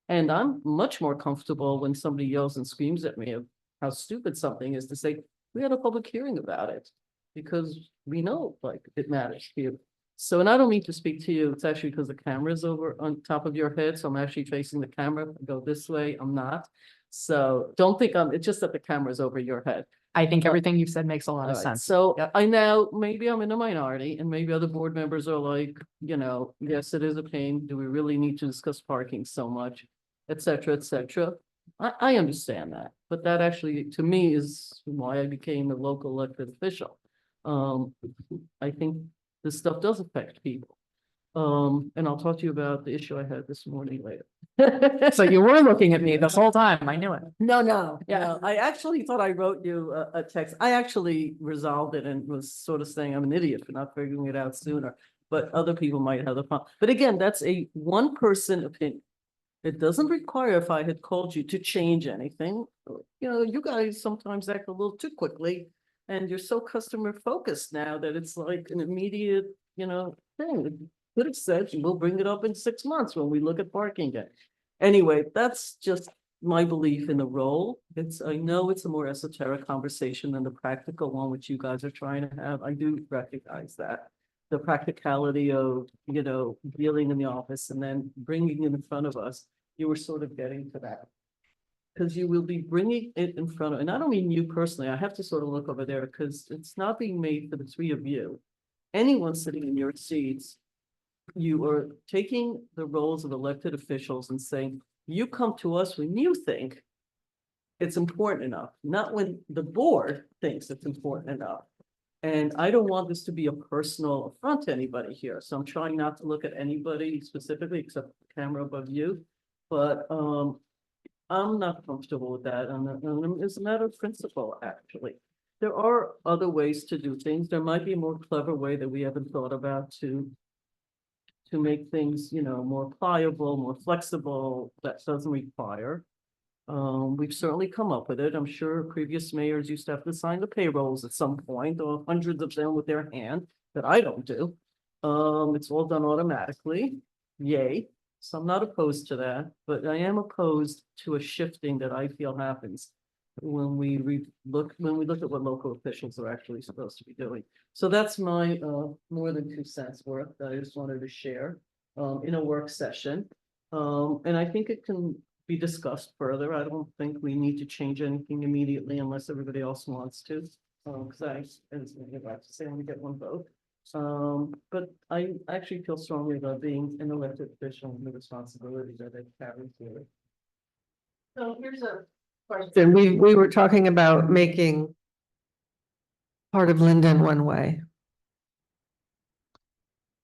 S1: And I'm much more comfortable when somebody yells and screams at me of how stupid something is to say, we had a public hearing about it. Because we know, like, it matters to you. So, and I don't mean to speak to you, it's actually because the camera's over on top of your head, so I'm actually facing the camera. I go this way, I'm not. So don't think it's just that the camera's over your head.
S9: I think everything you've said makes a lot of
S1: Alright,
S9: sense.
S1: so
S9: Yep.
S1: I know, maybe I'm in a minority and maybe other board members are like, yes, it is a pain. Do we really need to discuss parking so much, et cetera, et cetera? I understand that, but that actually, to me, is why I became a local elected official. I think this stuff does affect people. And I'll talk to you about the issue I had this morning later.
S9: So you were looking at me this whole time. I knew it.
S1: No,
S9: Yeah.
S1: I actually thought I wrote you a text. I actually resolved it and was sort of saying I'm an idiot for not figuring it out sooner. But other people might have the problem. But again, that's a one-person opinion. It doesn't require, if I had called you, to change anything. You guys sometimes act a little too quickly. And you're so customer focused now that it's like an immediate, thing. Could have said, we'll bring it up in 6 months when we look at parking again. Anyway, that's just my belief in the role. I know it's a more esoteric conversation than the practical one which you guys are trying to have. I do recognize that. The practicality of, dealing in the office and then bringing it in front of us, you were sort of getting to that. Because you will be bringing it in front of, and I don't mean you personally, I have to sort of look over there because it's not being made for the three of you. Anyone sitting in your seats, you are taking the roles of elected officials and saying, you come to us when you think it's important enough, not when the board thinks it's important enough. And I don't want this to be a personal affront to anybody here, so I'm trying not to look at anybody specifically except the camera above you. But I'm not comfortable with that, and it's a matter of principle, actually. There are other ways to do things. There might be a more clever way that we haven't thought about to make things, more pliable, more flexible, that doesn't require. We've certainly come up with it. I'm sure previous mayors used to have to sign the payrolls at some point, or hundreds of them with their hand, that I don't do. It's all done automatically. Yay. So I'm not opposed to that, but I am opposed to a shifting that I feel happens when we look at what local officials are actually supposed to be doing. So that's my more than 2 cents worth that I just wanted to share in a work session. And I think it can be discussed further. I don't think we need to change anything immediately unless everybody else wants to. Because as I have to say, I only get one vote. But I actually feel strongly about being an elected official and the responsibility that it carries here. So here's a question.
S8: Then we were talking about making part of Linden one way.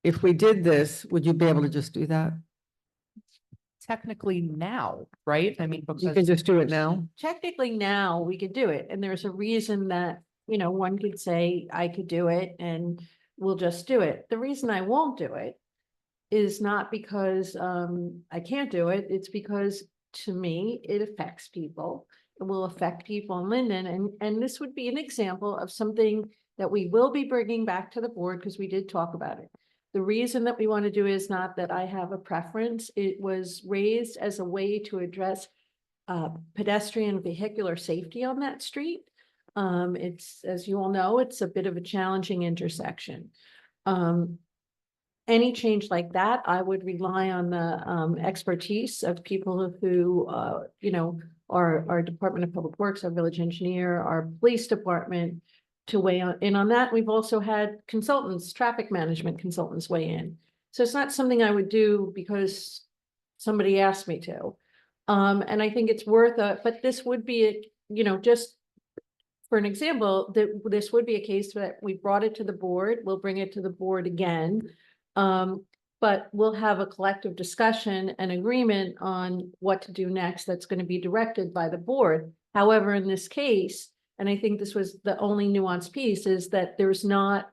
S8: If we did this, would you be able to just do that?
S9: Technically now, right? I mean,
S8: You can just do it now?
S5: Technically now we could do it, and there's a reason that one could say, I could do it and we'll just do it. The reason I won't do it is not because I can't do it. It's because to me, it affects people. It will affect people in Linden. And this would be an example of something that we will be bringing back to the board because we did talk about it. The reason that we want to do is not that I have a preference. It was raised as a way to address pedestrian vehicular safety on that street. It's, as you all know, it's a bit of a challenging intersection. Any change like that, I would rely on the expertise of people who, our Department of Public Works, our village engineer, our police department to weigh in on that. We've also had consultants, traffic management consultants weigh in. So it's not something I would do because somebody asked me to. And I think it's worth but this would be, just for an example, that this would be a case that we brought it to the board. We'll bring it to the board again. But we'll have a collective discussion and agreement on what to do next that's going to be directed by the board. However, in this case, and I think this was the only nuanced piece, is that there's not,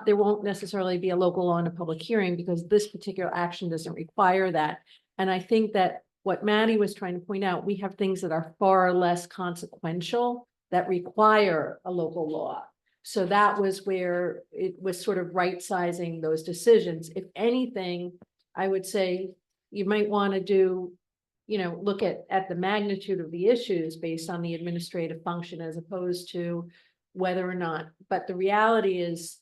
S5: there won't necessarily be a local law in a public hearing because this particular action doesn't require that. And I think that what Maddie was trying to point out, we have things that are far less consequential that require a local law. So that was where it was sort of right sizing those decisions. If anything, I would say you might want to do, look at the magnitude of the issues based on the administrative function as opposed to whether or not, but the reality is,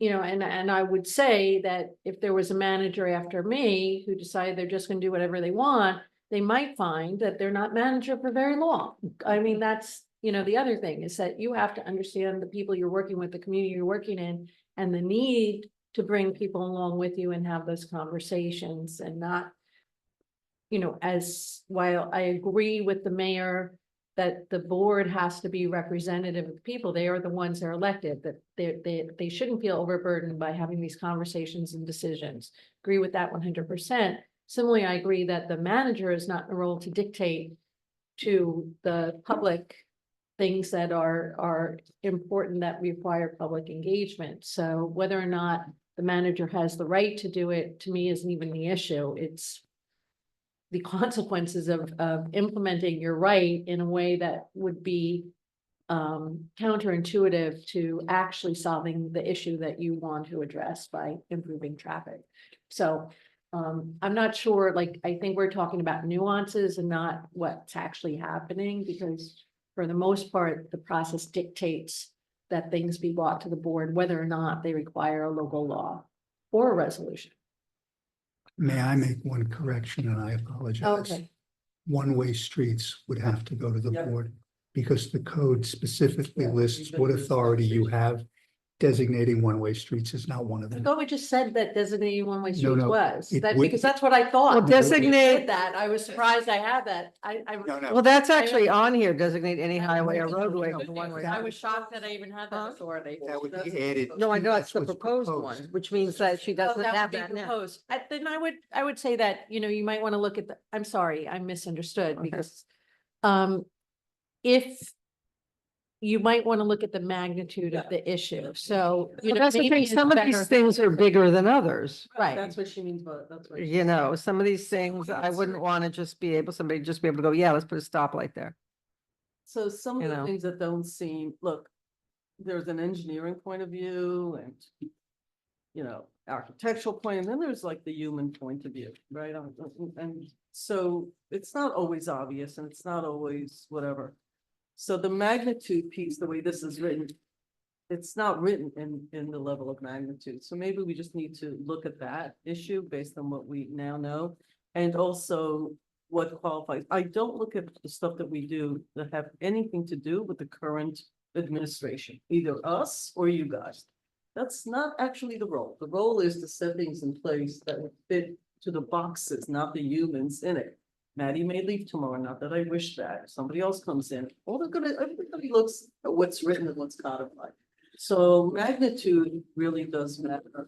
S5: and I would say that if there was a manager after me who decided they're just going to do whatever they want, they might find that they're not manager for very long. I mean, that's, the other thing is that you have to understand the people you're working with, the community you're working in, and the need to bring people along with you and have those conversations and not, as while I agree with the mayor that the board has to be representative of the people, they are the ones that are elected, that they shouldn't feel overburdened by having these conversations and decisions. Agree with that 100%. Similarly, I agree that the manager is not in a role to dictate to the public things that are important that require public engagement. So whether or not the manager has the right to do it, to me, isn't even the issue. It's the consequences of implementing your right in a way that would be counterintuitive to actually solving the issue that you want to address by improving traffic. So I'm not sure, I think we're talking about nuances and not what's actually happening, because for the most part, the process dictates that things be brought to the board, whether or not they require a local law or a resolution.
S2: May I make one correction, and I apologize?
S5: Okay.
S2: One-way streets would have to go to the board because the code specifically lists what authority you have. Designating one-way streets is not one of
S5: I
S2: them.
S5: thought we just said that designating one-way streets
S2: no,
S5: was,
S2: it
S5: that,
S2: would-
S5: because that's what I thought.
S8: Well,
S5: When you
S8: designate-
S5: said that, I was surprised I had that.
S2: No.
S8: Well, that's actually on here, designate any highway or roadway.
S2: No,
S8: for one way.
S5: I was shocked that I even had
S8: Huh?
S5: that authority.
S2: That would be added.
S8: No, I know it's the
S2: That's what's
S8: proposed one, which means that she
S5: Oh,
S8: doesn't
S5: that
S8: have
S5: would be
S8: that now.
S5: proposed. Then I would say that, you might want to look at I'm sorry, I misunderstood
S8: Okay.
S5: because, if you might want to look at the magnitude of the issue. So,
S8: Well, that's the
S5: maybe
S8: thing,
S5: it's
S8: some of
S5: better-
S8: these things are bigger than others.
S5: Right.
S1: That's what she means, but that's what.
S8: Some of these things, I wouldn't want to just be able, somebody just be able to go, yeah, let's put a stoplight there.
S1: So some of
S8: you
S1: the
S8: know.
S1: things that don't seem, look, there's an engineering point of view and, architectural point, and then there's like the human point of view, right? And so it's not always obvious and it's not always whatever. So the magnitude piece, the way this is written, it's not written in the level of magnitude. So maybe we just need to look at that issue based on what we now know. And also what qualifies. I don't look at the stuff that we do that have anything to do with the current administration, either us or you guys. That's not actually the role. The role is to set things in place that would fit to the boxes, not the humans in it. Maddie may leave tomorrow, not that I wish that. If somebody else comes in, everybody looks at what's written and what's codified. So magnitude really does matter,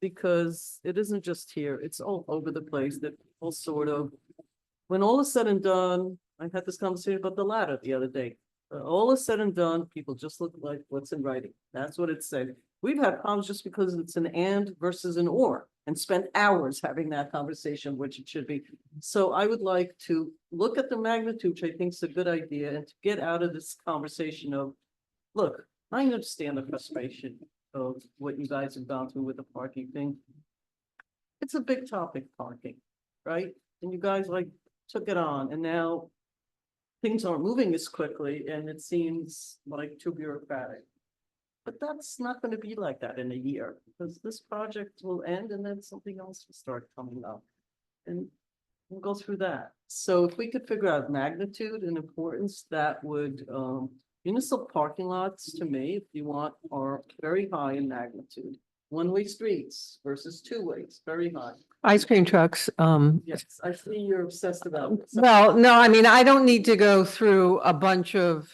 S1: because it isn't just here, it's all over the place that people sort of, when all is said and done, I had this conversation about the ladder the other day. All is said and done, people just look like what's in writing. That's what it said. We've had problems just because it's an and versus an or, and spent hours having that conversation, which it should be. So I would like to look at the magnitude, which I think is a good idea, and to get out of this conversation of, look, I understand the frustration of what you guys have gone through with the parking thing. It's a big topic, parking, right? And you guys like took it on, and now things aren't moving as quickly, and it seems like too bureaucratic. But that's not gonna be like that in a year, because this project will end and then something else will start coming up. And we'll go through that. So if we could figure out magnitude and importance, that would, municipal parking lots, to me, if you want, are very high in magnitude. One-way streets versus two-ways, very high.
S8: Ice cream trucks,
S1: Yes, I see you're obsessed about this.
S8: well, no, I mean, I don't need to go through a bunch of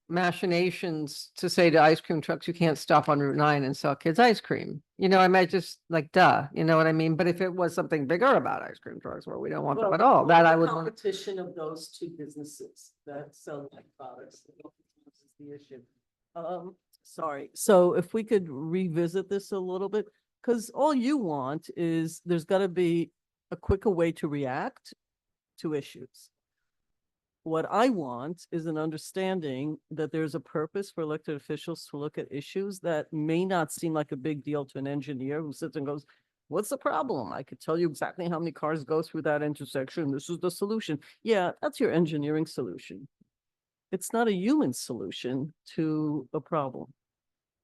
S8: machinations to say to ice cream trucks, you can't stop on Route 9 and sell kids ice cream. You know, I might just like, duh, you know what I mean? But if it was something bigger about ice cream trucks where we don't want them
S1: Well,
S8: at all, that I would want.
S1: Competition of those two businesses that sell like products. This is the issue. Sorry, so if we could revisit this a little bit, because all you want is, there's gotta be a quicker way to react to issues. What I want is an understanding that there's a purpose for elected officials to look at issues that may not seem like a big deal to an engineer who sits and goes, what's the problem? I could tell you exactly how many cars go through that intersection. This is the solution. Yeah, that's your engineering solution. It's not a human solution to a problem,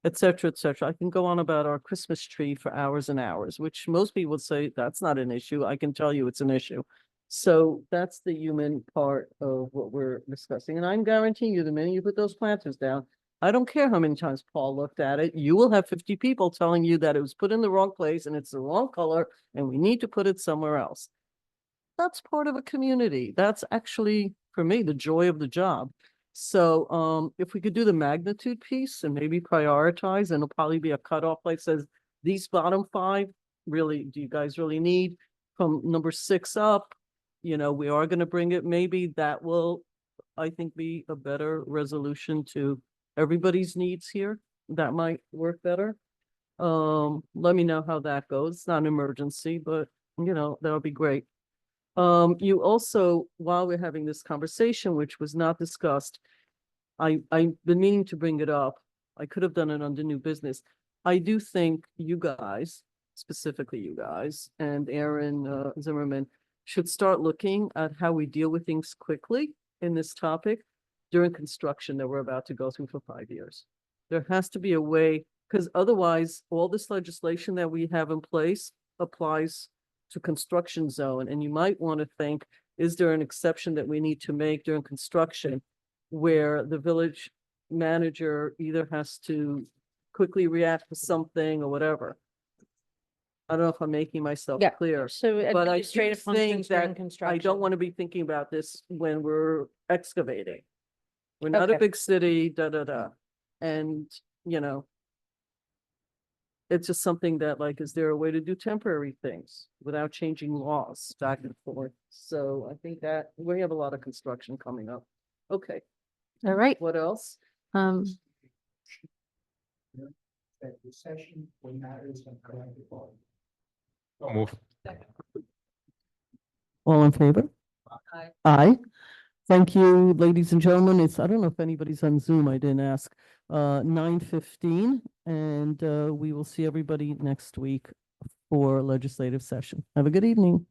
S1: et cetera, et cetera. I can go on about our Christmas tree for hours and hours, which most people would say that's not an issue. I can tell you it's an issue. So that's the human part of what we're discussing. And I'm guaranteeing you, the minute you put those planters down, I don't care how many times Paul looked at it, you will have 50 people telling you that it was put in the wrong place and it's the wrong color and we need to put it somewhere else. That's part of a community. That's actually, for me, the joy of the job. So if we could do the magnitude piece and maybe prioritize, and it'll probably be a cutoff like says, these bottom 5, really, do you guys really need from number 6 up? You know, we are gonna bring it, maybe that will, I think, be a better resolution to everybody's needs here. That might work better. Let me know how that goes. It's not an emergency, but you know, that'll be great. You also, while we're having this conversation, which was not discussed, I've been meaning to bring it up. I could have done it under new business. I do think you guys, specifically you guys, and Aaron Zimmerman, should start looking at how we deal with things quickly in this topic during construction that we're about to go through for 5 years. There has to be a way, because otherwise, all this legislation that we have in place applies to construction zone, and you might want to think, is there an exception that we need to make during construction where the village manager either has to quickly react to something or whatever? I don't know if I'm making myself
S5: Yeah,
S1: clear,
S5: So
S1: but I do
S5: administrative
S1: think
S5: functions during
S1: that I
S5: construction.
S1: don't want to be thinking about this when we're excavating. We're not a
S5: Okay.
S1: big city, and, you know, it's just something that like, is there a way to do temporary things without changing laws back and forth? So I think that we have a lot of construction coming up. Okay,
S5: All right.
S1: what else?
S5: Um,
S2: That recession when matters and collective bargaining.
S3: Don't move.
S1: All in favor?
S8: Aye.
S1: Aye. Thank you, ladies and gentlemen. It's, I don't know if anybody's on Zoom. I didn't ask. 9:15, and we will see everybody next week for legislative session. Have a good evening.